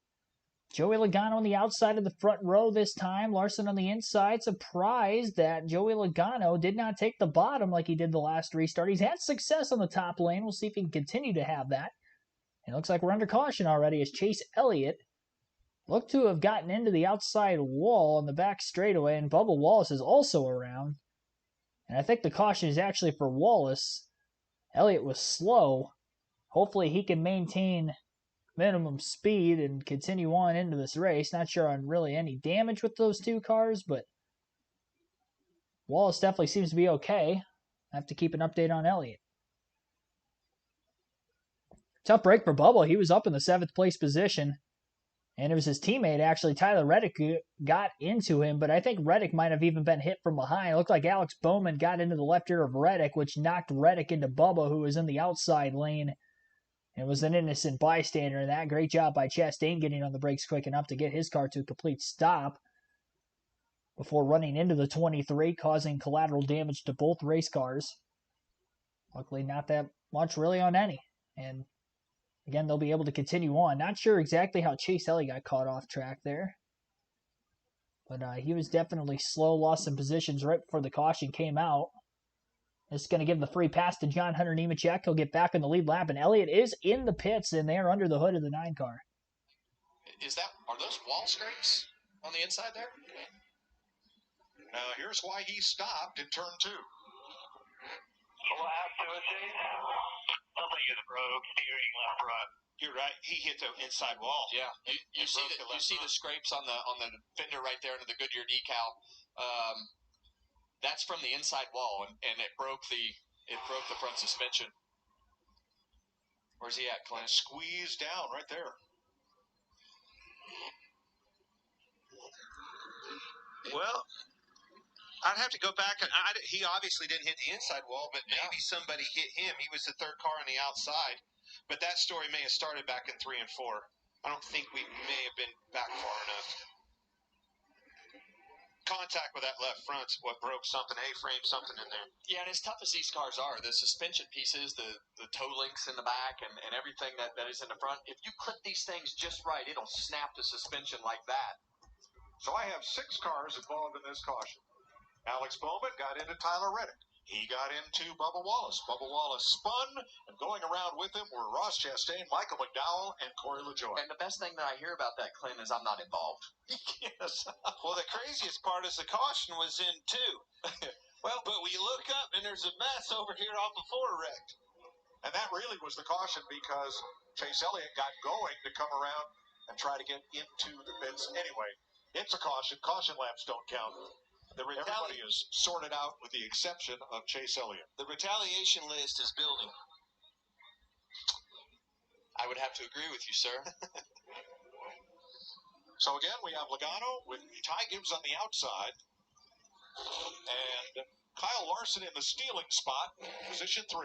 Joey Logano on the outside of the front row this time. Larson on the inside. Surprised that Joey Logano did not take the bottom like he did the last restart. He's had success on the top lane. We'll see if he can continue to have that. It looks like we're under caution already as Chase Elliott looked to have gotten into the outside wall on the back straightaway, and Bubba Wallace is also around. And I think the caution is actually for Wallace. Elliott was slow. Hopefully he can maintain minimum speed and continue on into this race. Not sure on really any damage with those 2 cars, but Wallace definitely seems to be okay. I have to keep an update on Elliott. Tough break for Bubba. He was up in the 7th place position, and it was his teammate, actually, Tyler Reddick, who got into him, but I think Reddick might have even been hit from behind. It looked like Alex Bowman got into the left ear of Reddick, which knocked Reddick into Bubba, who was in the outside lane. It was an innocent bystander, and that great job by Chastain getting on the brakes quick enough to get his car to a complete stop before running into the 23, causing collateral damage to both race cars. Luckily, not that much really on any. And again, they'll be able to continue on. Not sure exactly how Chase Elliott got caught off track there. But he was definitely slow, lost some positions right before the caution came out. This is going to give the free pass to John Hunter Nemechek. He'll get back in the lead lap, and Elliott is in the pits, and they are under the hood of the 9 car. Are those wall scrapes on the inside there? Here's why he stopped in turn 2. What happened to it, Chase? Something is broke, steering left front. You're right. He hit the inside wall. Yeah, you see the scrapes on the fender right there under the Goodyear decal. That's from the inside wall, and it broke the front suspension. Where's he at, Clint? Squeezed down right there. Well, I'd have to go back. He obviously didn't hit the inside wall, but maybe somebody hit him. He was the 3rd car on the outside. But that story may have started back in 3 and 4. I don't think we may have been back far enough. Contact with that left front's what broke something, A-frame, something in there. Yeah, and as tough as these cars are, the suspension pieces, the toe links in the back, and everything that is in the front, if you clip these things just right, it'll snap the suspension like that. So I have 6 cars involved in this caution. Alex Bowman got into Tyler Reddick. He got into Bubba Wallace. Bubba Wallace spun, and going around with him were Ross Chastain, Michael McDowell, and Corey LaJoie. And the best thing that I hear about that, Clint, is I'm not involved. Yes. Well, the craziest part is the caution was in 2. Well, but we look up and there's a mess over here off the floor wrecked. And that really was the caution because Chase Elliott got going to come around and try to get into the pits anyway. It's a caution. Caution laps don't count. Everybody is sorted out with the exception of Chase Elliott. The retaliation list is building. I would have to agree with you, sir. So again, we have Logano with Ty Gibbs on the outside. And Kyle Larson in the stealing spot, position 3.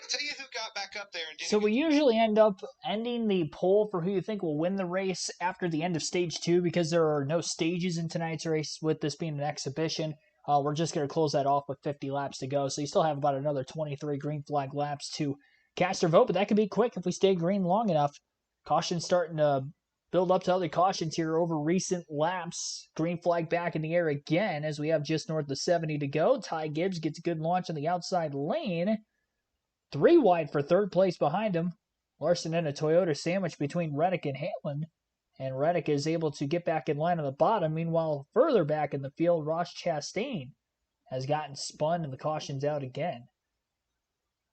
Tell you who got back up there and didn't. So we usually end up ending the poll for who you think will win the race after the end of stage 2 because there are no stages in tonight's race with this being an exhibition. We're just going to close that off with 50 laps to go. So you still have about another 23 green flag laps to cast your vote, but that can be quick if we stay green long enough. Caution's starting to build up to other cautions here over recent laps. Green flag back in the air again as we have just north of 70 to go. Ty Gibbs gets a good launch on the outside lane. 3 wide for third place behind him. Larson in a Toyota sandwich between Reddick and Hamlin. And Reddick is able to get back in line on the bottom. Meanwhile, further back in the field, Ross Chastain has gotten spun and the caution's out again.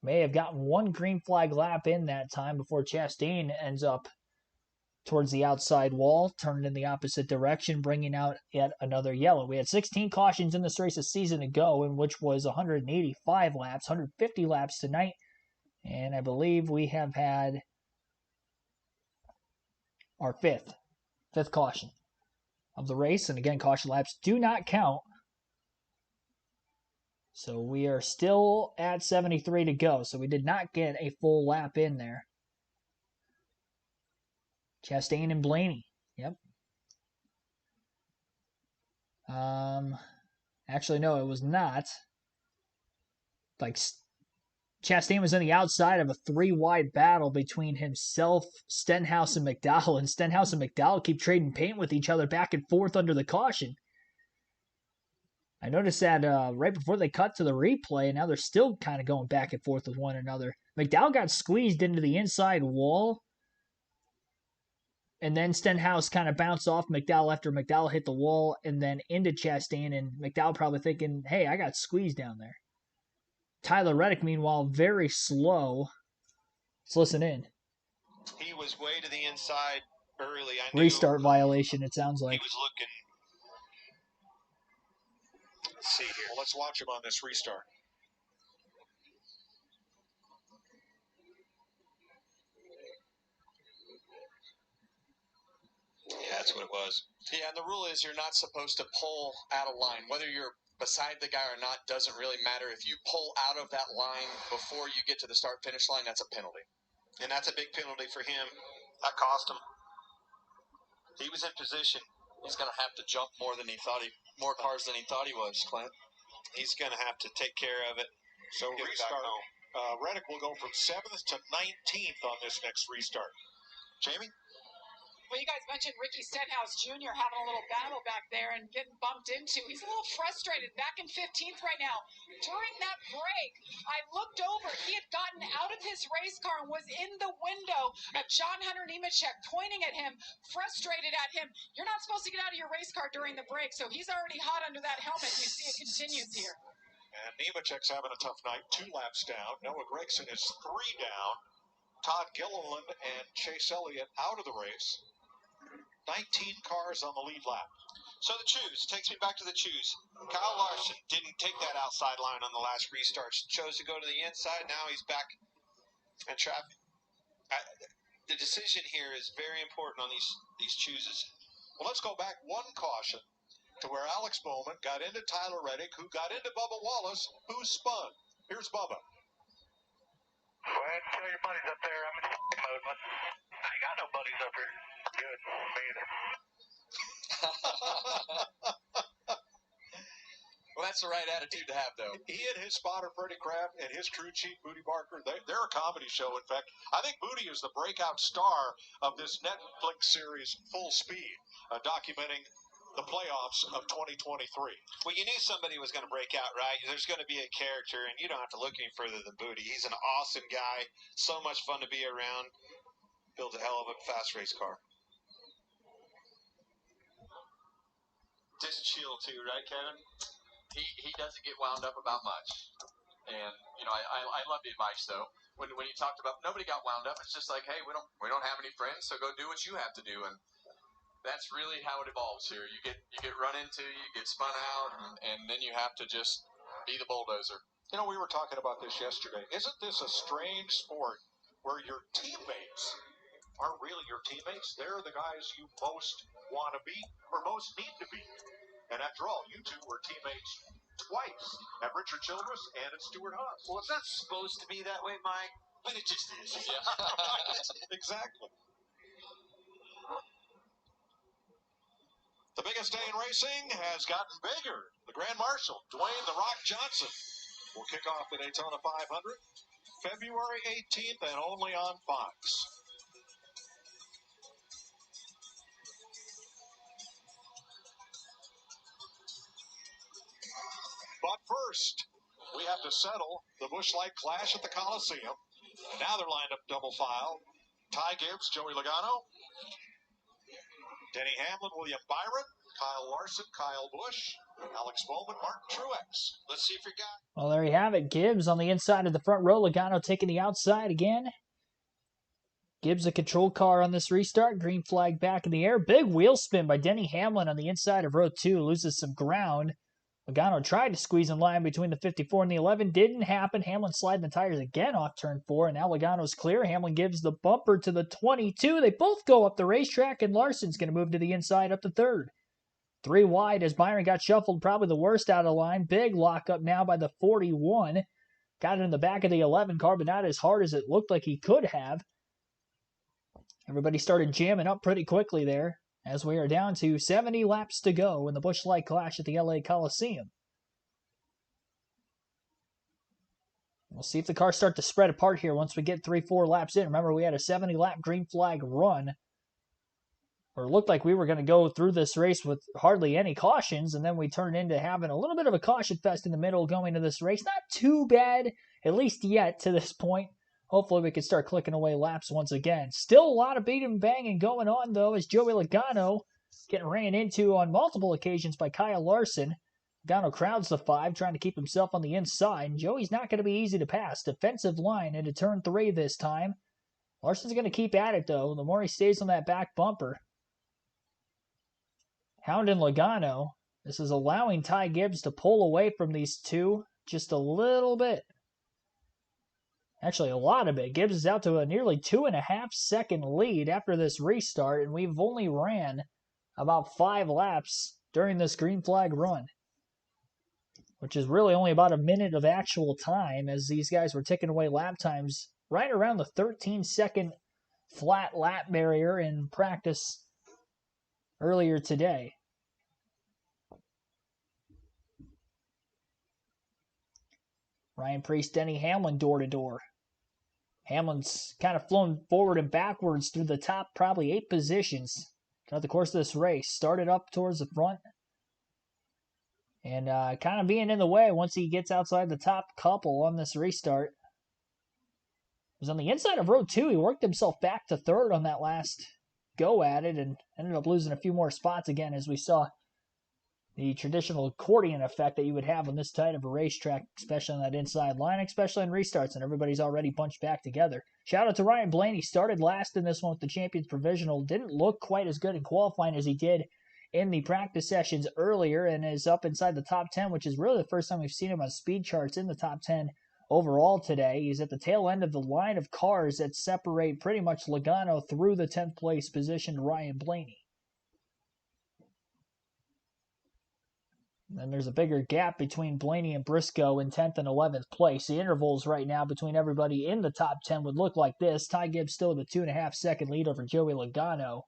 May have gotten 1 green flag lap in that time before Chastain ends up towards the outside wall, turned in the opposite direction, bringing out yet another yellow. We had 16 cautions in this race a season ago, in which was 185 laps, 150 laps tonight. And I believe we have had our fifth caution of the race. And again, caution laps do not count. So we are still at 73 to go. So we did not get a full lap in there. Chastain and Blaney. Yep. Actually, no, it was not. Like, Chastain was on the outside of a 3-wide battle between himself, Stenhouse, and McDowell. And Stenhouse and McDowell keep trading paint with each other back and forth under the caution. I noticed that right before they cut to the replay, and now they're still kind of going back and forth with one another. McDowell got squeezed into the inside wall. And then Stenhouse kind of bounced off McDowell after McDowell hit the wall and then into Chastain. And McDowell probably thinking, hey, I got squeezed down there. Tyler Reddick, meanwhile, very slow. Let's listen in. He was way to the inside early. I Restart violation, it sounds like. He was looking. Let's see here. Well, let's watch him on this restart. Yeah, that's what it was. Yeah, and the rule is you're not supposed to pull out of line. Whether you're beside the guy or not doesn't really matter. If you pull out of that line before you get to the start-finish line, that's a penalty. And that's a big penalty for him. That cost him. He was in position. He's going to have to jump more cars than he thought he was, Clint. He's going to have to take care of it. So restart. Reddick will go from 7th to 19th on this next restart. Jamie? Well, you guys mentioned Ricky Stenhouse Jr. having a little battle back there and getting bumped into. He's a little frustrated, back in 15th right now. During that break, I looked over. He had gotten out of his race car and was in the window of John Hunter Nemechek, pointing at him, frustrated at him. You're not supposed to get out of your race car during the break, so he's already hot under that helmet. You see it continues here. And Nemechek's having a tough night, 2 laps down. Noah Gragson is 3 down. Todd Gilliland and Chase Elliott out of the race. 19 cars on the lead lap. So the choose takes me back to the choose. Kyle Larson didn't take that outside line on the last restart. Chose to go to the inside. Now he's back in traffic. The decision here is very important on these chooses. Well, let's go back 1 caution to where Alex Bowman got into Tyler Reddick, who got into Bubba Wallace, who spun. Here's Bubba. Go ahead and tell your buddies up there I'm in mode, but I ain't got no buddies up here. Good. Me either. Well, that's the right attitude to have, though. He and his spotter, Freddie Kraft, and his crew chief, Booty Barker, they're a comedy show, in fact. I think Booty is the breakout star of this Netflix series, Full Speed, documenting the playoffs of 2023. Well, you knew somebody was going to break out, right? There's going to be a character, and you don't have to look any further than Booty. He's an awesome guy. So much fun to be around. Builds a hell of a fast race car. Just chill, too, right, Kevin? he doesn't get wound up about much. And I love the advice though. When you talked about nobody got wound up, it's just like, hey, we don't have any friends, so go do what you have to do. And that's really how it evolves here. You get run into, you get spun out, and then you have to just be the bulldozer. You know, we were talking about this yesterday. Isn't this a strange sport where your teammates aren't really your teammates? They're the guys you most want to beat or most need to beat. And after all, you two were teammates twice at Richard Childress and at Stuart Haas. Well, it's not supposed to be that way, Mike, but it just is. Yeah. Exactly. The biggest day in racing has gotten bigger. The Grand Marshal, Dwayne "The Rock" Johnson, will kick off the Daytona 500 February 18th and only on Fox. But first, we have to settle the Busch Light Clash at the Coliseum. And now they're lined up double file. Ty Gibbs, Joey Logano, Denny Hamlin, William Byron, Kyle Larson, Kyle Busch, Alex Bowman, Martin Truex. Let's see if you got. Well, there you have it. Gibbs on the inside of the front row. Logano taking the outside again. Gibbs a control car on this restart. Green flag back in the air. Big wheel spin by Denny Hamlin on the inside of row 2. Loses some ground. Logano tried to squeeze in line between the 54 and the 11. Didn't happen. Hamlin sliding the tires again off turn 4. And now Logano's clear. Hamlin gives the bumper to the 22. They both go up the racetrack, and Larson's going to move to the inside up the 3rd. 3 wide as Byron got shuffled. Probably the worst out of line. Big lockup now by the 41. Got it in the back of the 11 car, but not as hard as it looked like he could have. Everybody started jamming up pretty quickly there, as we are down to 70 laps to go in the Busch Light Clash at the LA Coliseum. We'll see if the cars start to spread apart here once we get 3-4 laps in. Remember, we had a 70-lap green flag run, where it looked like we were going to go through this race with hardly any cautions, and then we turned into having a little bit of a caution fest in the middle going into this race. Not too bad, at least yet to this point. Hopefully we can start clicking away laps once again. Still a lot of beating and banging going on, though, as Joey Logano getting ran into on multiple occasions by Kyle Larson. Logano crowds the 5, trying to keep himself on the inside. And Joey's not going to be easy to pass. Defensive line into turn 3 this time. Larson's going to keep at it, though, the more he stays on that back bumper. Hounding Logano. This is allowing Ty Gibbs to pull away from these two just a little bit. Actually, a lot of it. Gibbs is out to a nearly 2.5-second lead after this restart, and we've only ran about 5 laps during this green flag run, which is really only about a minute of actual time, as these guys were ticking away lap times right around the 13-second flat lap barrier in practice earlier today. Ryan Preece, Denny Hamlin door to door. Hamlin's kind of flown forward and backwards through the top probably 8 positions throughout the course of this race. Started up towards the front and kind of being in the way once he gets outside the top couple on this restart. He was on the inside of row 2. He worked himself back to 3rd on that last go at it and ended up losing a few more spots again, as we saw the traditional accordion effect that you would have on this tight of a racetrack, especially on that inside line, especially in restarts, and everybody's already bunched back together. Shout out to Ryan Blaney. Started last in this one with the Champions Provisional. Didn't look quite as good in qualifying as he did in the practice sessions earlier, and is up inside the top 10, which is really the first time we've seen him on speed charts in the top 10 overall today. He's at the tail end of the line of cars that separate pretty much Logano through the 10th place position to Ryan Blaney. And there's a bigger gap between Blaney and Briscoe in 10th and 11th place. The intervals right now between everybody in the top 10 would look like this. Ty Gibbs still with a 2.5-second lead over Joey Logano.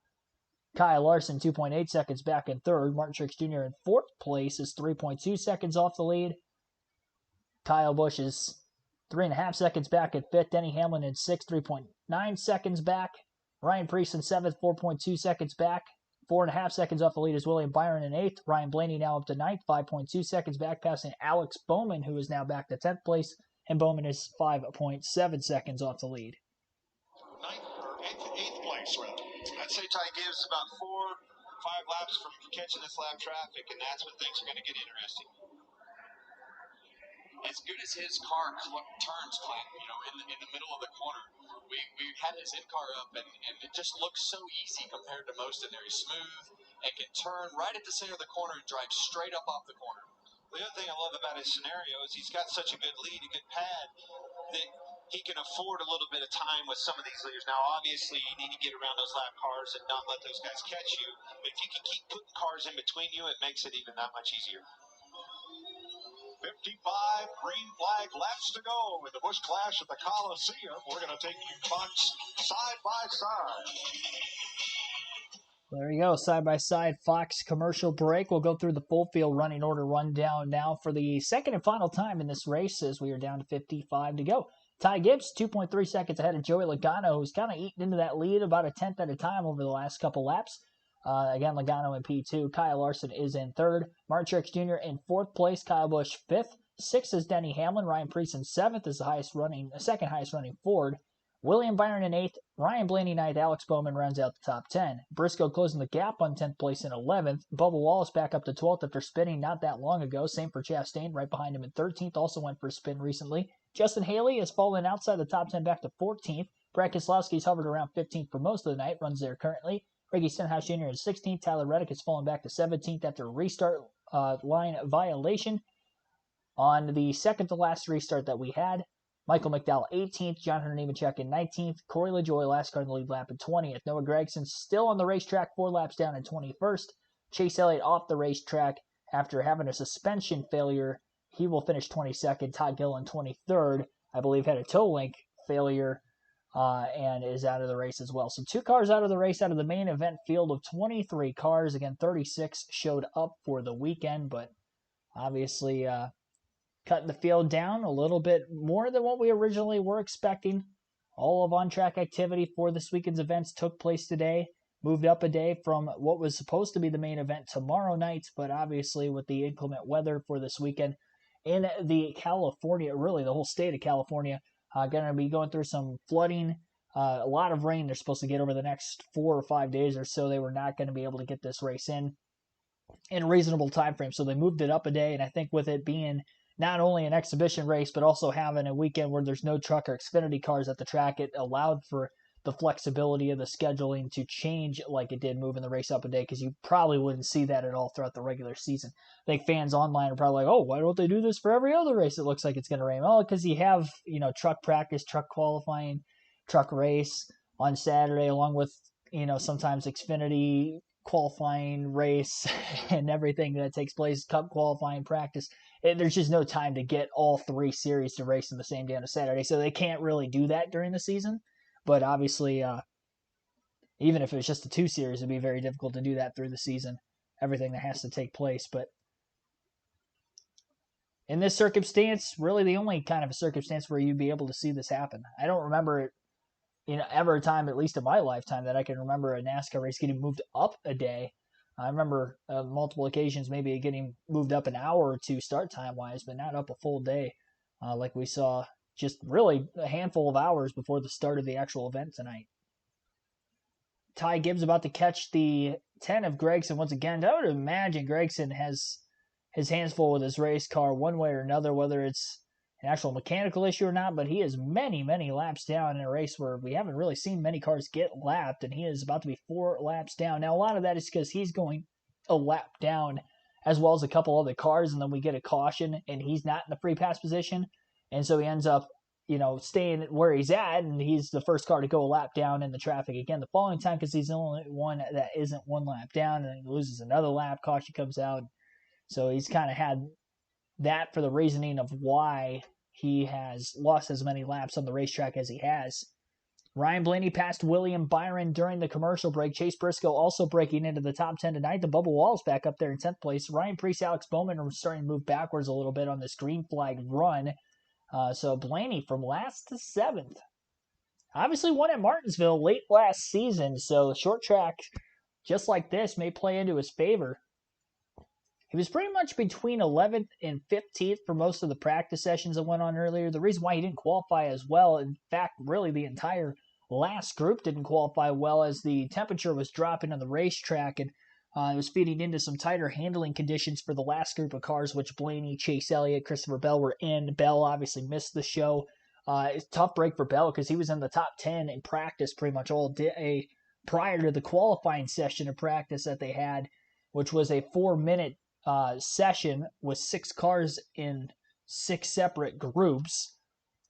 Kyle Larson 2.8 seconds back in 3rd. Martin Truex Jr. in 4th place is 3.2 seconds off the lead. Kyle Busch is 3.5 seconds back in 5th. Denny Hamlin in 6th, 3.9 seconds back. Ryan Preece in 7th, 4.2 seconds back. 4.5 seconds off the lead is William Byron in 8th. Ryan Blaney now up to 9th, 5.2 seconds back, passing Alex Bowman, who is now back to 10th place, and Bowman is 5.7 seconds off the lead. 8th place, rather. I'd say Ty Gibbs about 4-5 laps from catching this lap traffic, and that's when things are going to get interesting. as good as his car turns, Clint, in the middle of the corner, we had his in-car up, and it just looks so easy compared to most in there. He's smooth and can turn right at the center of the corner and drive straight up off the corner. The other thing I love about his scenario is he's got such a good lead, a good pad, that he can afford a little bit of time with some of these leaders. Now, obviously, you need to get around those lap cars and not let those guys catch you. But if you can keep putting cars in between you, it makes it even that much easier. 55 green flag laps to go in the Busch Clash at the Coliseum. We're going to take you Fox side by side. There you go, side-by-side Fox commercial break. We'll go through the full field running order rundown now for the second and final time in this race as we are down to 55 to go. Ty Gibbs, 2.3 seconds ahead of Joey Logano, who's kind of eaten into that lead about a tenth at a time over the last couple laps. Again, Logano in P2. Kyle Larson is in third. Martin Truex Jr. in fourth place. Kyle Busch fifth. Sixth is Denny Hamlin. Ryan Preece in seventh is the second highest running Ford. William Byron in 8th, Ryan Blaney 9th, Alex Bowman rounds out the top 10. Briscoe closing the gap on 10th place in 11th. Bubba Wallace back up to 12th after spinning not that long ago. Same for Chastain, right behind him in 13th, also went for a spin recently. Justin Haley has fallen outside the top 10 back to 14th. Brad Keselowski's hovered around 15th for most of the night, runs there currently. Ricky Stenhouse Jr. is 16th. Tyler Reddick has fallen back to 17th after a restart line violation on the second to last restart that we had. Michael McDowell 18th, John Hunter Nemechek in 19th, Corey LaJoie last car in the lead lap in 20th. Noah Gragson still on the racetrack, 4 laps down in 21st. Chase Elliott off the racetrack after having a suspension failure. He will finish 22nd. Todd Gilliland 23rd. I believe had a toe link failure and is out of the race as well. So 2 cars out of the race out of the main event field of 23 cars. Again, 36 showed up for the weekend, but obviously cutting the field down a little bit more than what we originally were expecting. All of on-track activity for this weekend's events took place today. Moved up a day from what was supposed to be the main event tomorrow night, but obviously with the inclement weather for this weekend in the California, really the whole state of California, going to be going through some flooding, a lot of rain they're supposed to get over the next 4 or 5 days or so. They were not going to be able to get this race in a reasonable time frame, so they moved it up a day, and I think with it being not only an exhibition race, but also having a weekend where there's no truck or Xfinity cars at the track, it allowed for the flexibility of the scheduling to change like it did, moving the race up a day, because you probably wouldn't see that at all throughout the regular season. I think fans online are probably like, oh, why don't they do this for every other race? It looks like it's going to rain. Well, because you have, truck practice, truck qualifying, truck race on Saturday, along with, sometimes Xfinity qualifying race and everything that takes place, Cup qualifying practice. There's just no time to get all 3 series to race in the same day on a Saturday, so they can't really do that during the season. But obviously, even if it was just a 2 series, it'd be very difficult to do that through the season, everything that has to take place. But in this circumstance, really the only kind of a circumstance where you'd be able to see this happen. I don't remember it, ever a time, at least in my lifetime, that I can remember a NASCAR race getting moved up a day. I remember multiple occasions maybe getting moved up an hour or 2 start time-wise, but not up a full day like we saw just really a handful of hours before the start of the actual event tonight. Ty Gibbs about to catch the 10 of Gragson once again. I would imagine Gragson has his hands full with his race car one way or another, whether it's an actual mechanical issue or not, but he is many, many laps down in a race where we haven't really seen many cars get lapped, and he is about to be 4 laps down. Now, a lot of that is because he's going a lap down as well as a couple other cars, and then we get a caution, and he's not in the free pass position, and so he ends up, staying where he's at, and he's the first car to go a lap down in the traffic again the following time because he's the only one that isn't 1 lap down, and then he loses another lap, caution comes out. So he's kind of had that for the reasoning of why he has lost as many laps on the racetrack as he has. Ryan Blaney passed William Byron during the commercial break. Chase Briscoe also breaking into the top 10 tonight. The Bubba Wallace back up there in 10th place. Ryan Preece, Alex Bowman are starting to move backwards a little bit on this green flag run. So Blaney from last to 7th. Obviously won at Martinsville late last season, so the short track, just like this, may play into his favor. He was pretty much between 11th and 15th for most of the practice sessions that went on earlier. The reason why he didn't qualify as well, in fact, really the entire last group didn't qualify well, as the temperature was dropping on the racetrack, and It was feeding into some tighter handling conditions for the last group of cars, which Blaney, Chase Elliott, Christopher Bell were in. Bell obviously missed the show. It's a tough break for Bell because he was in the top 10 in practice pretty much all day prior to the qualifying session of practice that they had, which was a 4-minute session with 6 cars in 6 separate groups.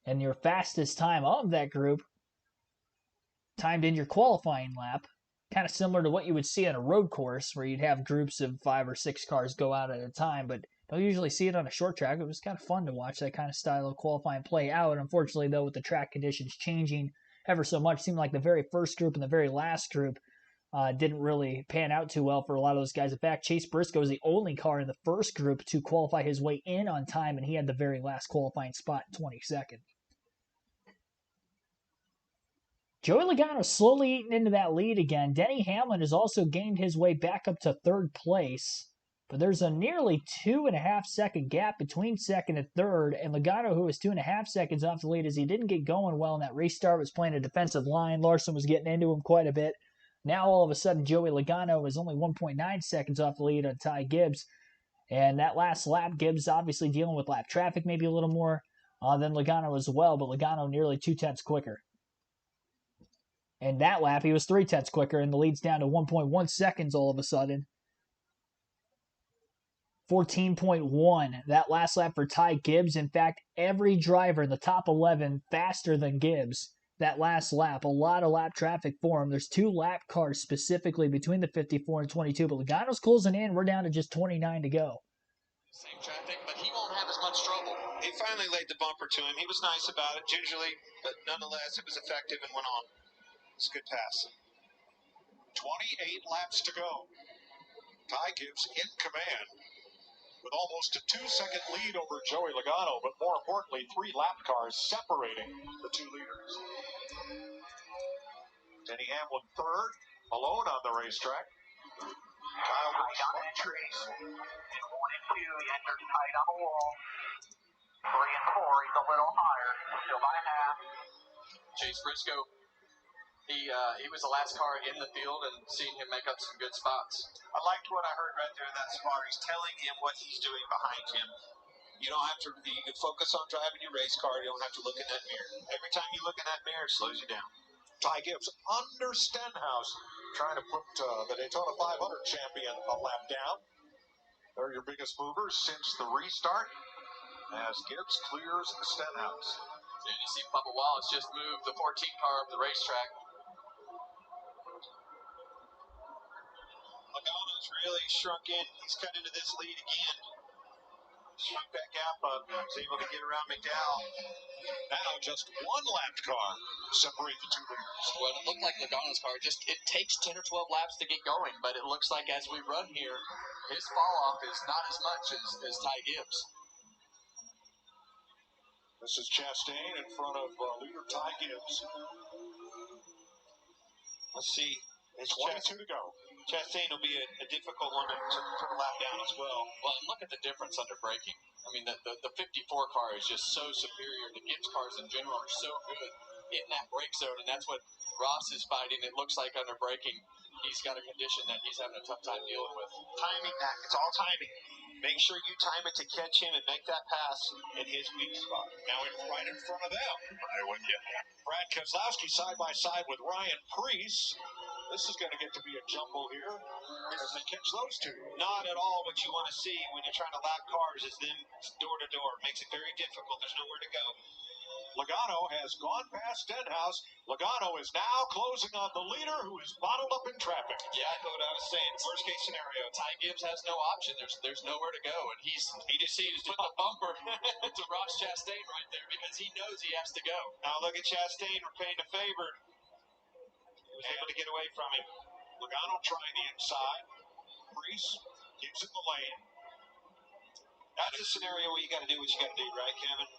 And your fastest time of that group timed in your qualifying lap, kind of similar to what you would see on a road course where you'd have groups of 5 or 6 cars go out at a time, but don't usually see it on a short track. It was kind of fun to watch that kind of style of qualifying play out. Unfortunately, though, with the track conditions changing ever so much, it seemed like the very first group and the very last group didn't really pan out too well for a lot of those guys. In fact, Chase Briscoe was the only car in the first group to qualify his way in on time, and he had the very last qualifying spot in 22nd. Joey Logano slowly eating into that lead again. Denny Hamlin has also gained his way back up to third place, but there's a nearly 2.5 second gap between second and third, and Logano, who was 2.5 seconds off the lead as he didn't get going well in that restart, was playing a defensive line. Larson was getting into him quite a bit. Now all of a sudden Joey Logano is only 1.9 seconds off the lead on Ty Gibbs, and that last lap, Gibbs obviously dealing with lap traffic maybe a little more than Logano as well, but Logano nearly 2/10 quicker. And that lap, he was 3/10 quicker, and the lead's down to 1.1 seconds all of a sudden. 14.1, that last lap for Ty Gibbs. In fact, every driver in the top 11 faster than Gibbs that last lap. A lot of lap traffic for him. There's 2 lap cars specifically between the 54 and 22, but Logano's closing in. We're down to just 29 to go. Same traffic, but he won't have as much trouble. He finally laid the bumper to him. He was nice about it, gingerly, but nonetheless, it was effective and went on. It's a good pass. 28 laps to go. Ty Gibbs in command with almost a 2-second lead over Joey Logano, but more importantly, 3 lap cars separating the 2 leaders. Denny Hamlin third, alone on the racetrack. Kyle Busch on trees. 1 and 2, he entered tight on the wall. 3 and 4, he's a little higher, still by half. Chase Briscoe, he was the last car in the field, and seeing him make up some good spots. I liked what I heard right there in that spot. He's telling him what he's doing behind him. You don't have to you can focus on driving your race car. You don't have to look in that mirror. Every time you look in that mirror, it slows you down. Ty Gibbs under Stenhouse, trying to put the Daytona 500 champion a lap down. They're your biggest movers since the restart as Gibbs clears Stenhouse. And you see Bubba Wallace just moved the 14 car up the racetrack. Logano's really shrunk in. He's cut into this lead again. Shrunk that gap up. Was able to get around McDowell. Now just 1 lapped car separate the 2 leaders. Well, it looked like Logano's car. It takes 10 or 12 laps to get going, but it looks like as we run here, his fall off is not as much as Ty Gibbs. This is Chastain in front of leader Ty Gibbs. Let's see. It's 22 to go. Chastain will be a difficult one to put a lap down as well. Well, and look at the difference under braking. I mean, the 54 car is just so superior. The Gibbs cars in general are so good in that brake zone, and that's what Ross is fighting. It looks like under braking, he's got a condition that he's having a tough time dealing with. Timing that. It's all timing. Make sure you time it to catch him and make that pass in his weak spot. Now right in front of them. Right with you. Brad Keselowski side by side with Ryan Preece. This is going to get to be a jumble here as they catch those 2. Not at all what you want to see when you're trying to lap cars is them door to door. It makes it very difficult. There's nowhere to go. Logano has gone past Stenhouse. Logano is now closing on the leader who is bottled up in traffic. Yeah, I know what I was saying. Worst case scenario. Ty Gibbs has no option. There's nowhere to go, and he just put the bumper to Ross Chastain right there because he knows he has to go. Now look at Chastain. We're paying a favor. He was able to get away from him. Logano trying the inside. Preece gives him the lane. That's a scenario where you got to do what you got to do, right, Kevin?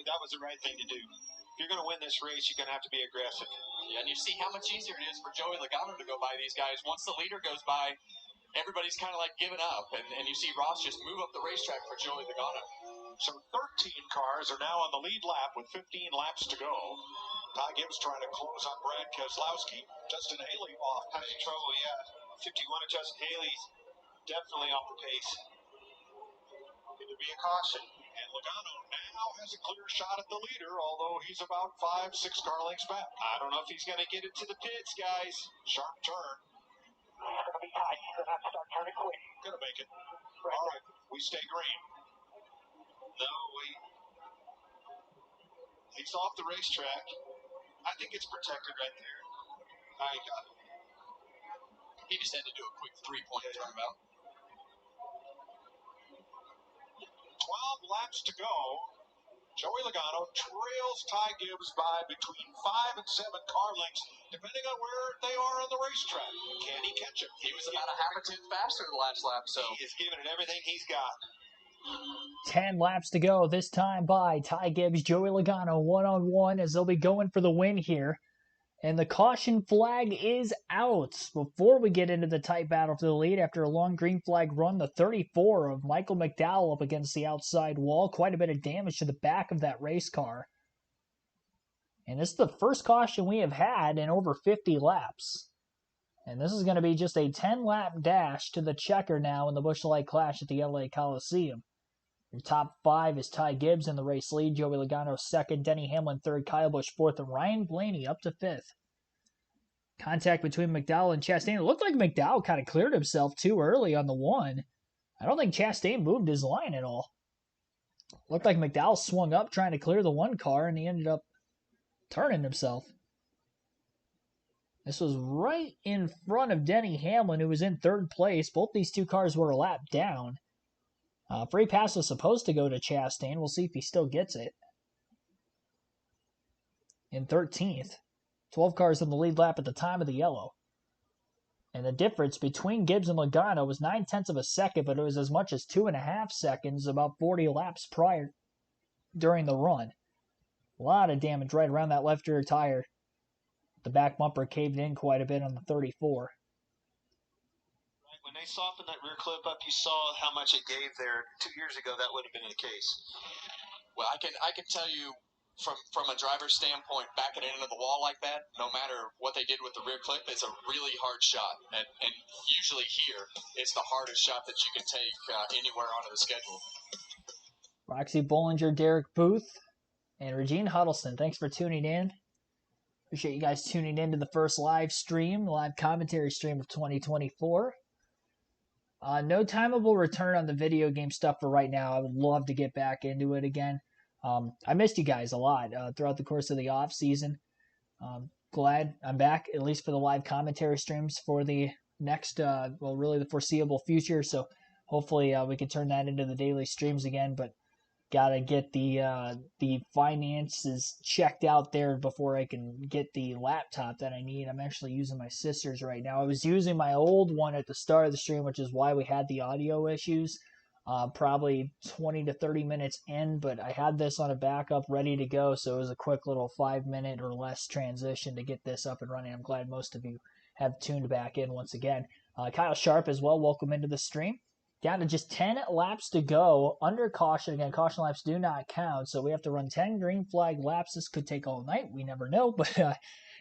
That was the right thing to do. If you're going to win this race, you're going to have to be aggressive. Yeah, and you see how much easier it is for Joey Logano to go by these guys. Once the leader goes by, everybody's kind of like giving up, and you see Ross just move up the racetrack for Joey Logano. So 13 cars are now on the lead lap with 15 laps to go. Ty Gibbs trying to close on Brad Keselowski. Justin Haley off. Having trouble, yeah. 51 of Justin Haley's definitely off the pace. Going to be a caution. And Logano now has a clear shot at the leader, although he's about 5-6 car lengths back. I don't know if he's going to get it to the pits, guys. Sharp turn. It's going to be tight. He's going to have to start turning quick. Going to make it. All right, we stay green. No, he's off the racetrack. I think it's protected right there. I got it. He just had to do a quick three-point turnabout. 12 laps to go. Joey Logano trails Ty Gibbs by between 5 and 7 car lengths, depending on where they are on the racetrack. Can he catch him? He was about a half a tenth faster the last lap, so He is giving it everything he's got. 10 laps to go, this time by Ty Gibbs, Joey Logano, one-on-one as they'll be going for the win here. And the caution flag is out. Before we get into the tight battle for the lead, after a long green flag run, the 34 of Michael McDowell up against the outside wall. Quite a bit of damage to the back of that race car. And this is the first caution we have had in over 50 laps. And this is going to be just a 10-lap dash to the checker now in the Busch Light Clash at the LA Coliseum. Your top 5 is Ty Gibbs in the race lead, Joey Logano second, Denny Hamlin third, Kyle Busch fourth, and Ryan Blaney up to 5th. Contact between McDowell and Chastain. It looked like McDowell kind of cleared himself too early on the one. I don't think Chastain moved his line at all. Looked like McDowell swung up trying to clear the one car, and he ended up turning himself. This was right in front of Denny Hamlin, who was in 3rd place. Both these two cars were a lap down. Free pass was supposed to go to Chastain. We'll see if he still gets it. In 13th. 12 cars in the lead lap at the time of the yellow. And the difference between Gibbs and Logano was 9/10 of a second, but it was as much as 2.5 seconds about 40 laps prior during the run. A lot of damage right around that left rear tire. The back bumper caved in quite a bit on the 34. When they softened that rear clip up, you saw how much it gave there. 2 years ago, that would have been the case. well, I can tell you from a driver's standpoint, backing it into the wall like that, no matter what they did with the rear clip, it's a really hard shot. And usually here, it's the hardest shot that you can take anywhere onto the schedule. Roxy Bollinger, Derek Booth, and Regine Huddleston, thanks for tuning in. Appreciate you guys tuning in to the first live stream, live commentary stream of 2024. No timeable return on the video game stuff for right now. I would love to get back into it again. I missed you guys a lot throughout the course of the off season. Glad I'm back, at least for the live commentary streams for the next, really the foreseeable future. So hopefully we can turn that into the daily streams again. But gotta get the finances checked out there before I can get the laptop that I need. I'm actually using my sister's right now. I was using my old one at the start of the stream, which is why we had the audio issues. Probably 20 to 30 minutes in, but I had this on a backup ready to go, so it was a quick little 5-minute or less transition to get this up and running. I'm glad most of you have tuned back in once again. Kyle Sharp as well, welcome into the stream. Down to just 10 laps to go under caution. Again, caution laps do not count, so we have to run 10 green flag laps. This could take all night. We never know, but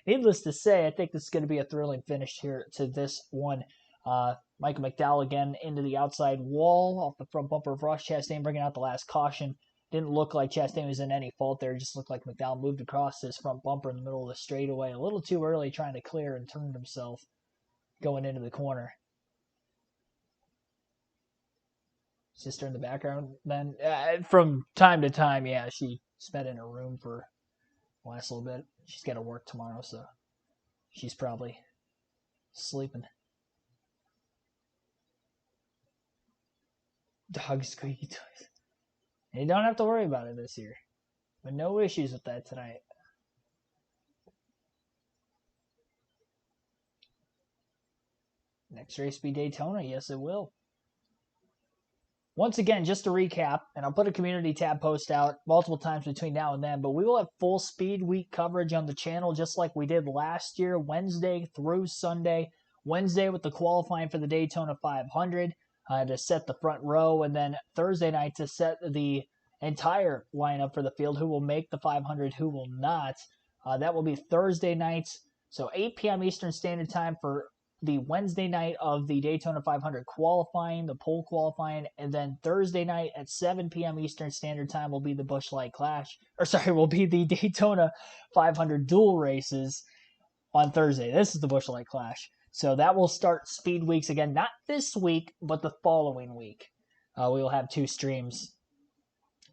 needless to say, I think this is going to be a thrilling finish here to this one. Michael McDowell again into the outside wall off the front bumper of Ross Chastain, bringing out the last caution. Didn't look like Chastain was in any fault there. It just looked like McDowell moved across his front bumper in the middle of the straightaway a little too early, trying to clear and turned himself going into the corner. Sister in the background then. From time to time, yeah, she spent in her room for the last little bit. She's got to work tomorrow, so she's probably sleeping. Dog squeaky toys. And you don't have to worry about it this year. But no issues with that tonight. Next race be Daytona. Yes, it will. Once again, just to recap, and I'll put a community tab post out multiple times between now and then, but we will have full speed week coverage on the channel just like we did last year, Wednesday through Sunday. Wednesday with the qualifying for the Daytona 500 to set the front row, and then Thursday night to set the entire lineup for the field, who will make the 500, who will not. That will be Thursday night, so 8 p.m. Eastern Standard Time for the Wednesday night of the Daytona 500 qualifying, the pole qualifying, and then Thursday night at 7 p.m. Eastern Standard Time will be the Busch Light Clash. Will be the Daytona 500 dual races on Thursday. This is the Busch Light Clash. So that will start speed weeks again, not this week, but the following week. We will have 2 streams,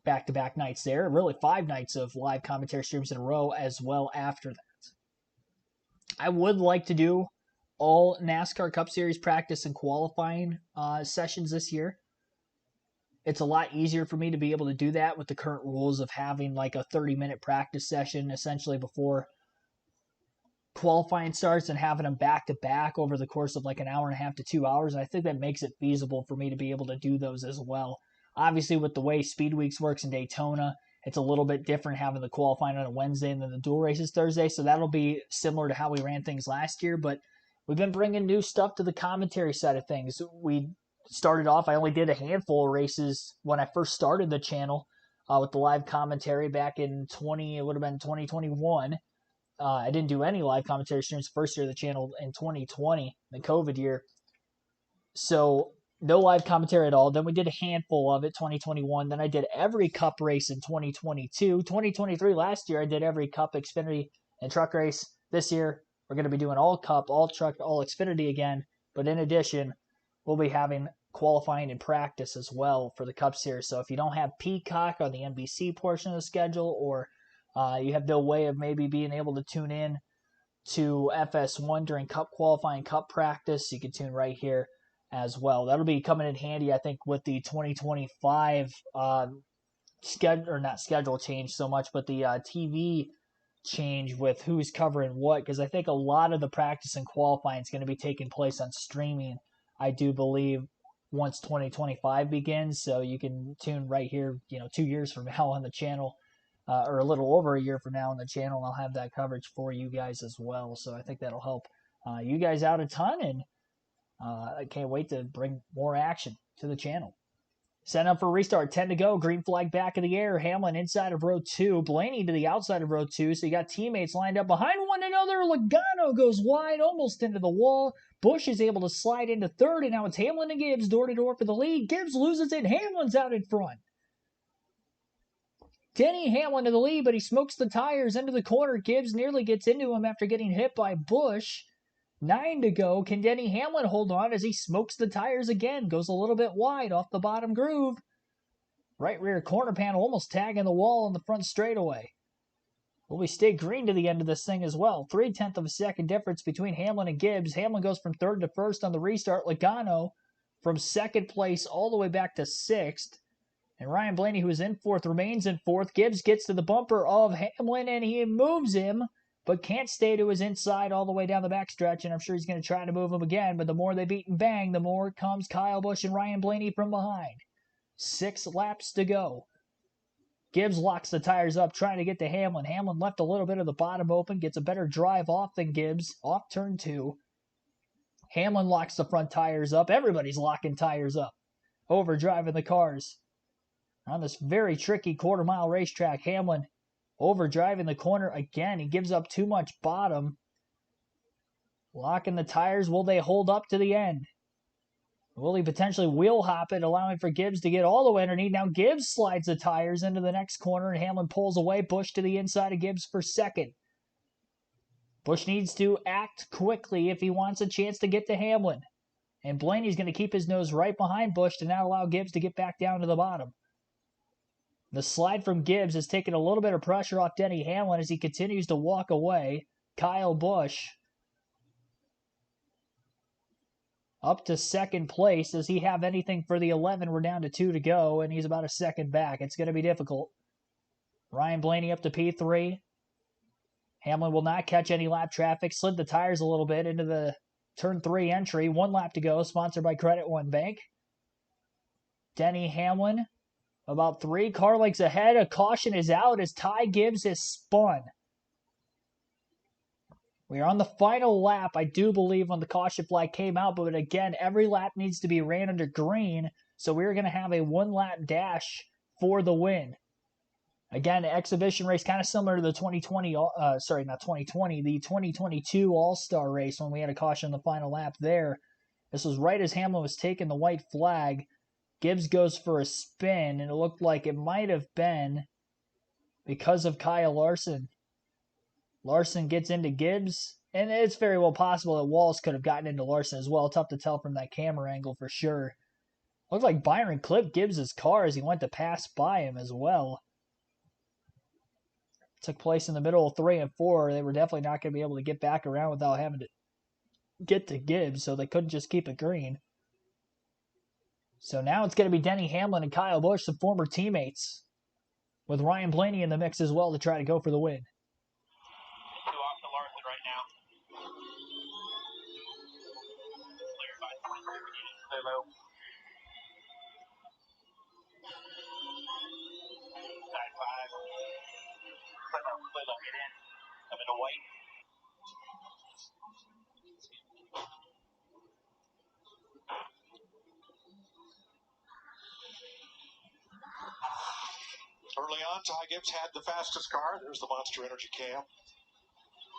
back-to-back nights there. Really 5 nights of live commentary streams in a row as well after that. I would like to do all NASCAR Cup Series practice and qualifying sessions this year. It's a lot easier for me to be able to do that with the current rules of having like a 30-minute practice session essentially before qualifying starts and having them back-to-back over the course of like an hour and a half to 2 hours. I think that makes it feasible for me to be able to do those as well. Obviously, with the way Speed Weeks works in Daytona, it's a little bit different having the qualifying on a Wednesday and then the dual races Thursday, so that'll be similar to how we ran things last year, but we've been bringing new stuff to the commentary side of things. We started off, I only did a handful of races when I first started the channel with the live commentary back in 2021. I didn't do any live commentary streams the first year of the channel in 2020, the COVID year. So no live commentary at all. Then we did a handful of it, 2021. Then I did every Cup race in 2022. 2023, last year, I did every Cup, Xfinity, and Truck race. This year, we're going to be doing all Cup, all Truck, all Xfinity again. But in addition, we'll be having qualifying and practice as well for the Cup Series. So if you don't have Peacock on the NBC portion of the schedule, or you have no way of maybe being able to tune in to FS1 during Cup qualifying, Cup practice, you can tune right here as well. That'll be coming in handy, I think, with the 2025 not schedule change so much, but the TV change with who's covering what, because I think a lot of the practice and qualifying is going to be taking place on streaming, I do believe, once 2025 begins. So you can tune right here, 2 years from now on the channel, or a little over a year from now on the channel, and I'll have that coverage for you guys as well. So I think that'll help you guys out a ton, and I can't wait to bring more action to the channel. Set up for restart, 10 to go, green flag back in the air, Hamlin inside of row 2, Blaney to the outside of row 2, so you got teammates lined up behind one another. Logano goes wide, almost into the wall. Busch is able to slide into third, and now it's Hamlin and Gibbs door to door for the lead. Gibbs loses it, Hamlin's out in front. Denny Hamlin to the lead, but he smokes the tires into the corner. Gibbs nearly gets into him after getting hit by Busch. 9 to go. Can Denny Hamlin hold on as he smokes the tires again? Goes a little bit wide off the bottom groove. Right rear corner panel almost tagging the wall on the front straightaway. Will we stay green to the end of this thing as well? 0.3 of a second difference between Hamlin and Gibbs. Hamlin goes from third to first on the restart. Logano from second place all the way back to sixth. And Ryan Blaney, who is in fourth, remains in fourth. Gibbs gets to the bumper of Hamlin, and he moves him, but can't stay to his inside all the way down the backstretch, and I'm sure he's going to try to move him again, but the more they beat and bang, the more comes Kyle Busch and Ryan Blaney from behind. 6 laps to go. Gibbs locks the tires up, trying to get to Hamlin. Hamlin left a little bit of the bottom open, gets a better drive off than Gibbs, off turn 2. Hamlin locks the front tires up. Everybody's locking tires up. Overdriving the cars. On this very tricky quarter-mile racetrack, Hamlin overdriving the corner again. He gives up too much bottom. Locking the tires. Will they hold up to the end? Will he potentially wheel hop it, allowing for Gibbs to get all the way underneath? Now Gibbs slides the tires into the next corner, and Hamlin pulls away. Busch to the inside of Gibbs for second. Busch needs to act quickly if he wants a chance to get to Hamlin. And Blaney's going to keep his nose right behind Busch to not allow Gibbs to get back down to the bottom. The slide from Gibbs has taken a little bit of pressure off Denny Hamlin as he continues to walk away. Kyle Busch up to second place. Does he have anything for the 11? We're down to 2 to go, and he's about a second back. It's going to be difficult. Ryan Blaney up to P3. Hamlin will not catch any lap traffic. Slid the tires a little bit into the turn 3 entry. 1 lap to go, sponsored by Credit One Bank. Denny Hamlin about 3 car lengths ahead. A caution is out as Ty Gibbs is spun. We are on the final lap, I do believe, when the caution flag came out. But again, every lap needs to be ran under green. So we're going to have a 1-lap dash for the win. Again, exhibition race kind of similar to the 2020, not 2020, the 2022 All-Star race when we had a caution in the final lap there. This was right as Hamlin was taking the white flag. Gibbs goes for a spin, and it looked like it might have been because of Kyle Larson. Larson gets into Gibbs, and it's very well possible that Wallace could have gotten into Larson as well. Tough to tell from that camera angle for sure. Looked like Byron clipped Gibbs' car as he went to pass by him as well. Took place in the middle of 3 and 4. They were definitely not going to be able to get back around without having to get to Gibbs, so they couldn't just keep it green. So now it's going to be Denny Hamlin and Kyle Busch, some former teammates, with Ryan Blaney in the mix as well to try to go for the win. 2 off to Larson right now. Cleared by 23. Hello. Side 5. Clear, get in. I'm in the white. Early on, Ty Gibbs had the fastest car. There's the Monster Energy cam.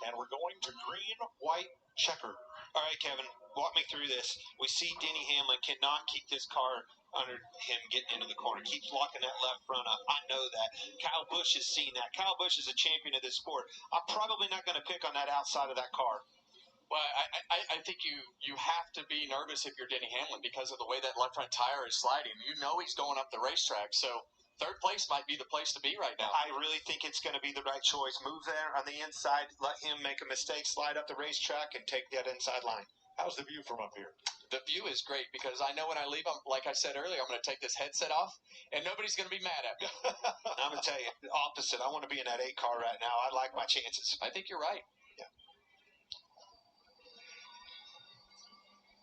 And we're going to green, white, checker. All right, Kevin, walk me through this. We see Denny Hamlin cannot keep this car under him getting into the corner. Keeps locking that left front up. I know that. Kyle Busch has seen that. Kyle Busch is a champion of this sport. I'm probably not going to pick on that outside of that car. Well, I think you have to be nervous if you're Denny Hamlin because of the way that left front tire is sliding. You know he's going up the racetrack, so third place might be the place to be right now. I really think it's going to be the right choice. Move there on the inside, let him make a mistake, slide up the racetrack, and take that inside line. How's the view from up here? The view is great because I know when I leave, like I said earlier, I'm going to take this headset off, and nobody's going to be mad at me. I'm going to tell you, the opposite. I want to be in that 8 car right now. I like my chances. I think you're right.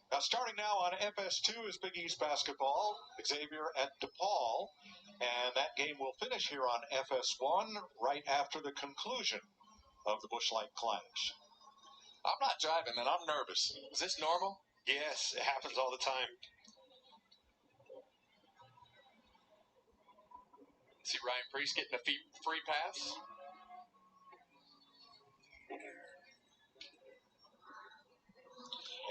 Now, starting now on FS2 is Big East basketball. Xavier at DePaul. And that game will finish here on FS1 right after the conclusion of the Busch Light Clash. I'm not driving, and I'm nervous. Is this normal? Yes, it happens all the time. See Ryan Priest getting a free pass?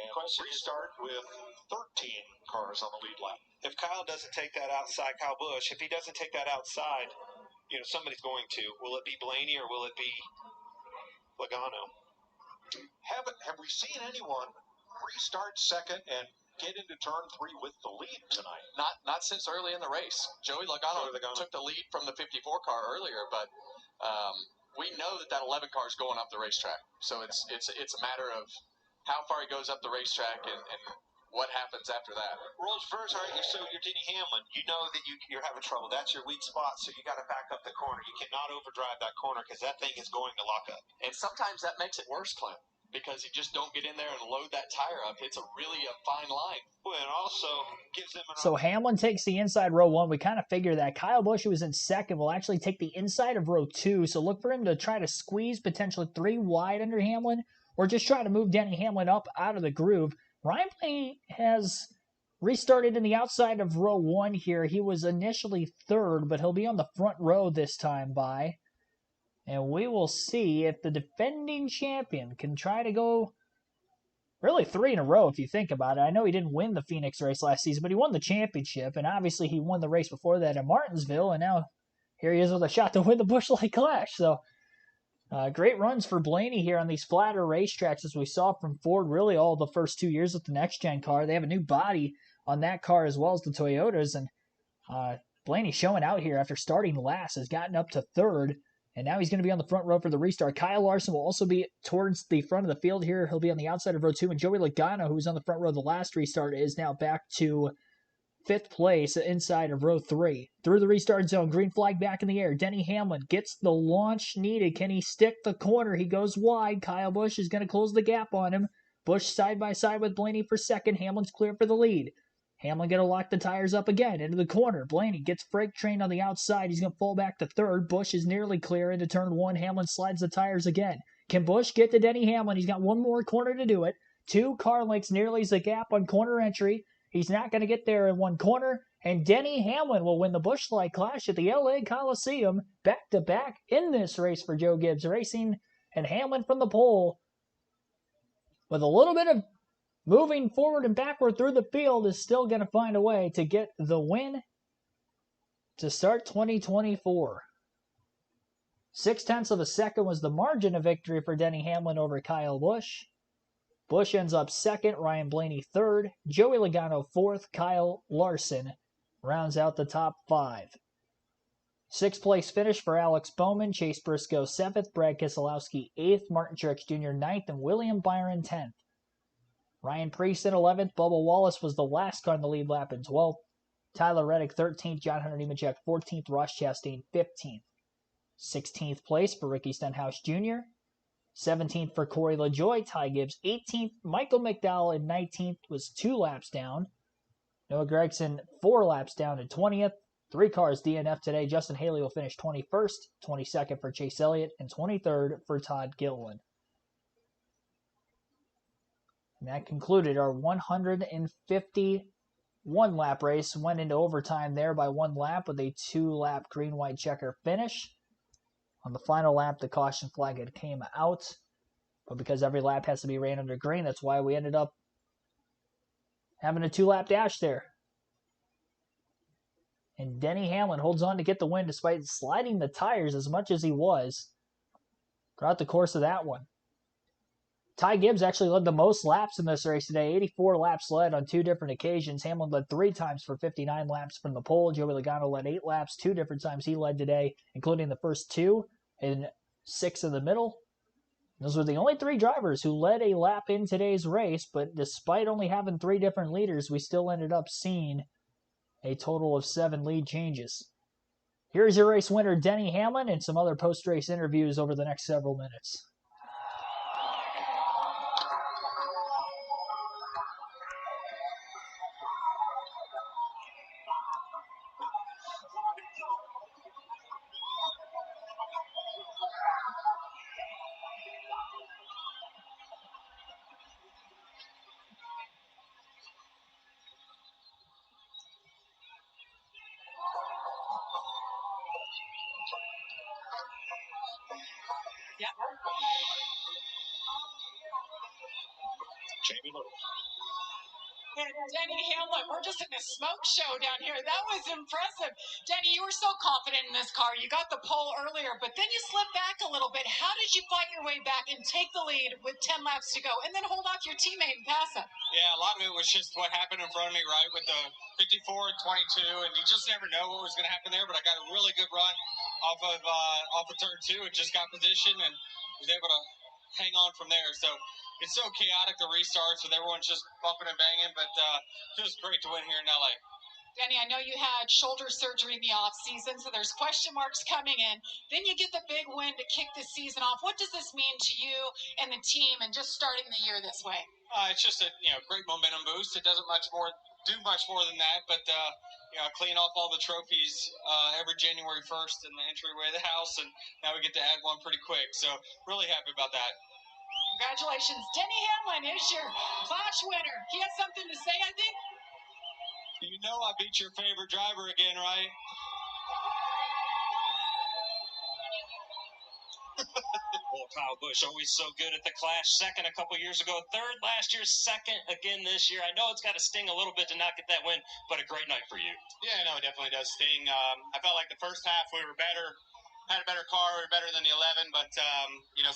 And restart with 13 cars on the lead lap. If Kyle doesn't take that outside, Kyle Busch, if he doesn't take that outside, somebody's going to. Will it be Blaney or will it be Logano? Have we seen anyone restart second and get into turn 3 with the lead tonight? Not since early in the race. Joey Logano took the lead from the 54 car earlier, but we know that 11 car is going up the racetrack. So it's a matter of how far he goes up the racetrack and what happens after that. Rolls first, all right, so you're Denny Hamlin. You know that you're having trouble. That's your weak spot, so you got to back up the corner. You cannot overdrive that corner because that thing is going to lock up. And sometimes that makes it worse, Clint, because you just don't get in there and load that tire up. It's a fine line. Well, and also gives them So Hamlin takes the inside row 1. We kind of figure that Kyle Busch, who was in second, will actually take the inside of row 2. So look for him to try to squeeze potentially 3 wide under Hamlin, or just try to move Denny Hamlin up out of the groove. Ryan Blaney has restarted in the outside of row 1 here. He was initially third, but he'll be on the front row this time by. And we will see if the defending champion can try to go really 3 in a row if you think about it. I know he didn't win the Phoenix race last season, but he won the championship, and obviously he won the race before that at Martinsville, and now here he is with a shot to win the Busch Light Clash. So great runs for Blaney here on these flatter racetracks, as we saw from Ford really all the first 2 years with the next-gen car. They have a new body on that car as well as the Toyotas, and Blaney showing out here after starting last, has gotten up to third, and now he's going to be on the front row for the restart. Kyle Larson will also be towards the front of the field here. He'll be on the outside of row 2, and Joey Logano, who was on the front row the last restart, is now back to 5th place inside of row 3. Through the restart zone, green flag back in the air. Denny Hamlin gets the launch needed. Can he stick the corner? He goes wide. Kyle Busch is going to close the gap on him. Busch side by side with Blaney for second. Hamlin's clear for the lead. Hamlin going to lock the tires up again into the corner. Blaney gets freight trained on the outside. He's going to fall back to third. Busch is nearly clear into turn 1. Hamlin slides the tires again. Can Busch get to Denny Hamlin? He's got one more corner to do it. 2 car lengths nearly is the gap on corner entry. He's not going to get there in one corner. And Denny Hamlin will win the Busch Light Clash at the LA Coliseum back-to-back in this race for Joe Gibbs Racing. And Hamlin from the pole, with a little bit of moving forward and backward through the field, is still going to find a way to get the win to start 2024. 0.6 of a second was the margin of victory for Denny Hamlin over Kyle Busch. Busch ends up second, Ryan Blaney third, Joey Logano fourth, Kyle Larson rounds out the top 5. 6th place finish for Alex Bowman, Chase Briscoe 7th, Brad Keselowski 8th, Martin Truex Jr. 9th, and William Byron 10th. Ryan Preece in 11th, Bubba Wallace was the last car in the lead lap in 12th, Tyler Reddick 13th, John Hunter Nemechek 14th, Ross Chastain 15th. 16th place for Ricky Stenhouse Jr., 17th for Corey LaJoie, Ty Gibbs 18th, Michael McDowell in 19th was 2 laps down, Noah Gragson 4 laps down in 20th. 3 cars DNF today. Justin Haley will finish 21st, 22nd for Chase Elliott, and 23rd for Todd Gilliland. And that concluded our 151 lap race. Went into overtime there by 1 lap with a 2-lap green-white checker finish. On the final lap, the caution flag had came out. But because every lap has to be ran under green, that's why we ended up having a 2-lap dash there. And Denny Hamlin holds on to get the win despite sliding the tires as much as he was throughout the course of that one. Ty Gibbs actually led the most laps in this race today, 84 laps led on 2 different occasions. Hamlin led 3 times for 59 laps from the pole. Joey Logano led 8 laps, 2 different times he led today, including the first 2 and 6 in the middle. Those were the only 3 drivers who led a lap in today's race, but despite only having 3 different leaders, we still ended up seeing a total of 7 lead changes. Here's your race winner, Denny Hamlin, and some other post-race interviews over the next several minutes. Yeah. Jamie Little. And Denny Hamlin, we're just in a smoke show down here. That was impressive. Denny, you were so confident in this car. You got the pole earlier, but then you slipped back a little bit. How did you fight your way back and take the lead with 10 laps to go and then hold off your teammate and pass him? Yeah, a lot of it was just what happened in front of me, right, with the 54 and 22, and you just never know what was going to happen there, but I got a really good run off of turn 2 and just got position and was able to hang on from there. So it's so chaotic, the restarts, with everyone just bumping and banging, but it feels great to win here in LA. Denny, I know you had shoulder surgery in the offseason, so there's question marks coming in. Then you get the big win to kick the season off. What does this mean to you and the team and just starting the year this way? It's just a great momentum boost. It doesn't do much more than that, but clean off all the trophies every January 1st in the entryway of the house, and now we get to add one pretty quick. So really happy about that. Congratulations. Denny Hamlin is your Clash winner. He has something to say, I think. You know I beat your favorite driver again, right? Well, Kyle Busch, always so good at the Clash. Second a couple years ago. Third last year. Second again this year. I know it's got to sting a little bit to not get that win, but a great night for you. Yeah, no, it definitely does sting. I felt like the first half we were better, had a better car, we were better than the 11, but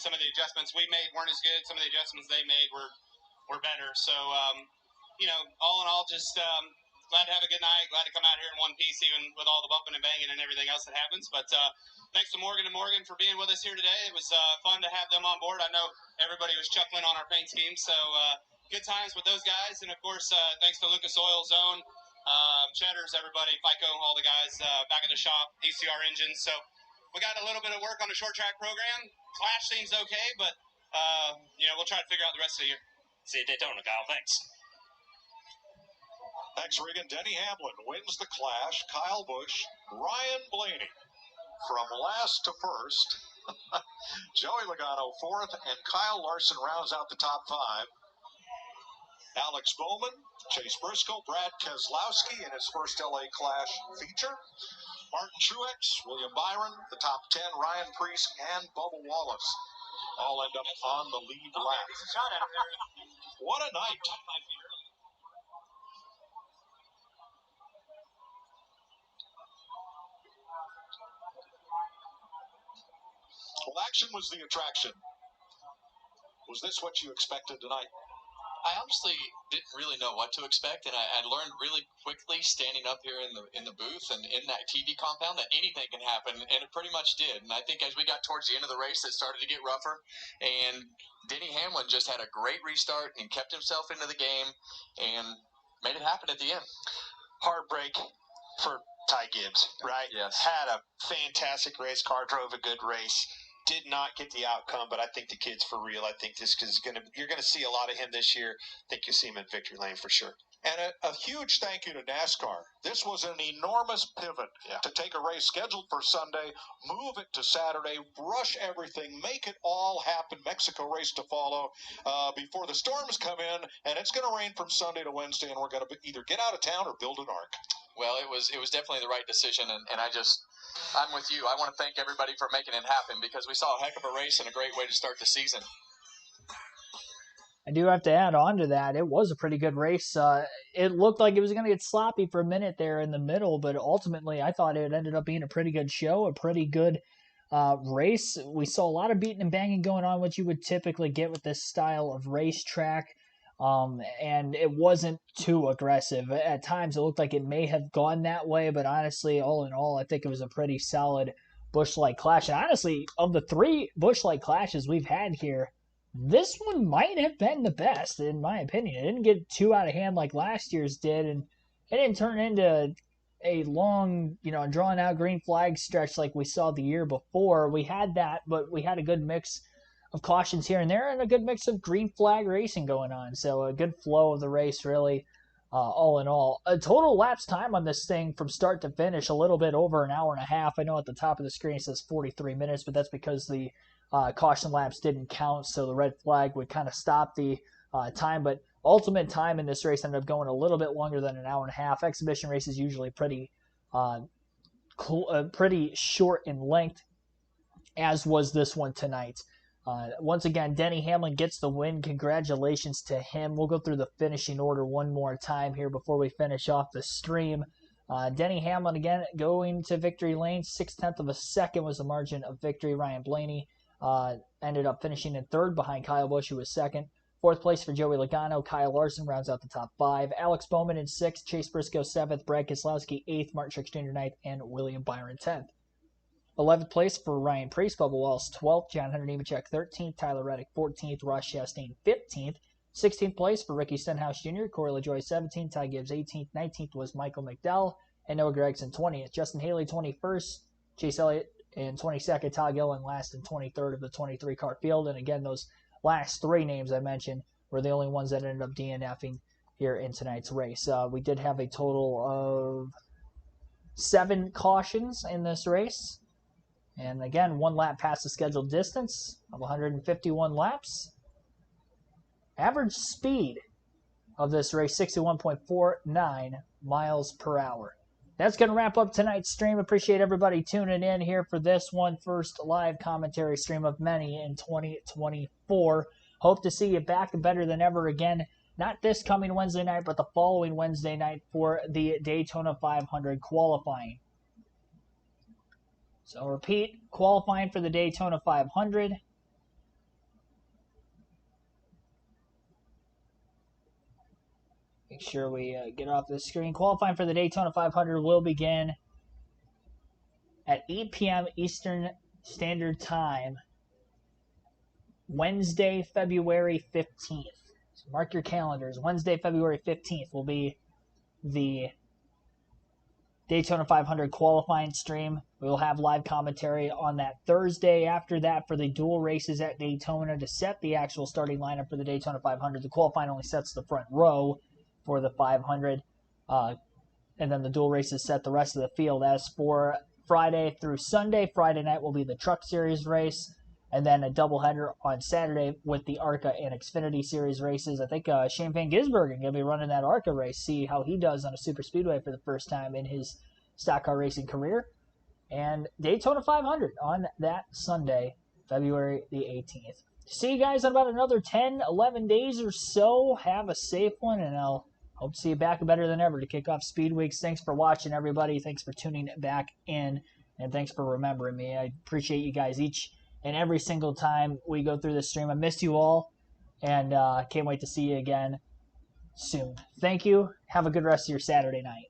some of the adjustments we made weren't as good. Some of the adjustments they made were better. So, all in all, just glad to have a good night. Glad to come out here in one piece, even with all the bumping and banging and everything else that happens. But thanks to Morgan and Morgan for being with us here today. It was fun to have them on board. I know everybody was chuckling on our paint scheme, so good times with those guys. And, of course, thanks to Lucas Oil Zone, Cheddars, everybody, FICO, all the guys back at the shop, ECR Engines. So we got a little bit of work on the short track program. Clash seems okay, but, we'll try to figure out the rest of the year. See you at Daytona, Kyle. Thanks. Thanks, Regan. Denny Hamlin wins the Clash. Kyle Busch, Ryan Blaney from last to first. Joey Logano fourth, and Kyle Larson rounds out the top 5. Alex Bowman, Chase Briscoe, Brad Keselowski in his first LA Clash feature, Martin Truex, William Byron, the top 10, Ryan Preece, and Bubba Wallace all end up on the lead lap. What a night. Well, action was the attraction. Was this what you expected tonight? I honestly didn't really know what to expect, and I learned really quickly standing up here in the booth and in that TV compound that anything can happen, and it pretty much did. And I think as we got towards the end of the race, it started to get rougher, and Denny Hamlin just had a great restart and kept himself into the game and made it happen at the end. Heartbreak for Ty Gibbs, right? Yes. Had a fantastic race car, drove a good race. Did not get the outcome, but I think the kid's for real. I think this is you're gonna see a lot of him this year. I think you'll see him in victory lane for sure. And a huge thank you to NASCAR. This was an enormous pivot to take a race scheduled for Sunday, move it to Saturday, rush everything, make it all happen. Mexico race to follow before the storms come in, and it's going to rain from Sunday to Wednesday, and we're going to either get out of town or build an ark. Well, it was definitely the right decision, and I'm with you. I want to thank everybody for making it happen because we saw a heck of a race and a great way to start the season. I do have to add on to that. It was a pretty good race. It looked like it was going to get sloppy for a minute there in the middle, but ultimately I thought it ended up being a pretty good show, a pretty good race. We saw a lot of beating and banging going on, which you would typically get with this style of racetrack. And it wasn't too aggressive. At times it looked like it may have gone that way, but honestly, all in all, I think it was a pretty solid Busch Light Clash. And honestly, of the 3 Busch Light Clashes we've had here, this one might have been the best, in my opinion. It didn't get too out of hand like last year's did, and it didn't turn into a long, drawn out green flag stretch like we saw the year before. We had that, but we had a good mix of cautions here and there and a good mix of green flag racing going on. So a good flow of the race, really, all in all. A total lapse time on this thing from start to finish, a little bit over an hour and a half. I know at the top of the screen it says 43 minutes, but that's because the caution laps didn't count, so the red flag would kind of stop the time. But ultimate time in this race ended up going a little bit longer than an hour and a half. Exhibition race is usually pretty short in length, as was this one tonight. Once again, Denny Hamlin gets the win. Congratulations to him. We'll go through the finishing order one more time here before we finish off the stream. Denny Hamlin again going to victory lane. 0.6 of a second was the margin of victory. Ryan Blaney ended up finishing in 3rd behind Kyle Busch, who was 2nd. 4th place for Joey Logano. Kyle Larson rounds out the top 5. Alex Bowman in 6th. Chase Briscoe 7th. Brad Keselowski 8th. Martin Truex Jr. 9th. And William Byron 10th. 11th place for Ryan Preece. Bubba Wallace 12th. John Hunter Nemechek 13th. Tyler Reddick 14th. Ross Chastain 15th. 16th place for Ricky Stenhouse Jr. Corey LaJoie 17th. Ty Gibbs 18th. 19th was Michael McDowell. And Noah Gragson 20th. Justin Haley 21st. Chase Elliott in 22nd. Todd Gilliland last in 23rd of the 23-car field. And again, those last 3 names I mentioned were the only ones that ended up DNFing here in tonight's race. We did have a total of 7 cautions in this race. And again, 1 lap past the scheduled distance of 151 laps. Average speed of this race, 61.49 miles per hour. That's going to wrap up tonight's stream. Appreciate everybody tuning in here for this one. First live commentary stream of many in 2024. Hope to see you back better than ever again. Not this coming Wednesday night, but the following Wednesday night for the Daytona 500 qualifying. So repeat, qualifying for the Daytona 500. Make sure we get off the screen. Qualifying for the Daytona 500 will begin at 8 p.m. Eastern Standard Time, Wednesday, February 15th. So mark your calendars. Wednesday, February 15th will be the Daytona 500 qualifying stream. We will have live commentary on that Thursday after that for the dual races at Daytona to set the actual starting lineup for the Daytona 500. The qualifying only sets the front row for the 500, and then the dual races set the rest of the field. As for Friday through Sunday, Friday night will be the Truck Series race. And then a doubleheader on Saturday with the ARCA and Xfinity Series races. I think Shane Van Gisbergen going to be running that ARCA race, see how he does on a super speedway for the first time in his stock car racing career. And Daytona 500 on that Sunday, February the 18th. See you guys in about another 10, 11 days or so. Have a safe one, and I'll hope to see you back better than ever to kick off Speed Weeks. Thanks for watching, everybody. Thanks for tuning back in, and thanks for remembering me. I appreciate you guys each and every single time we go through this stream. I missed you all, and can't wait to see you again soon. Thank you. Have a good rest of your Saturday night.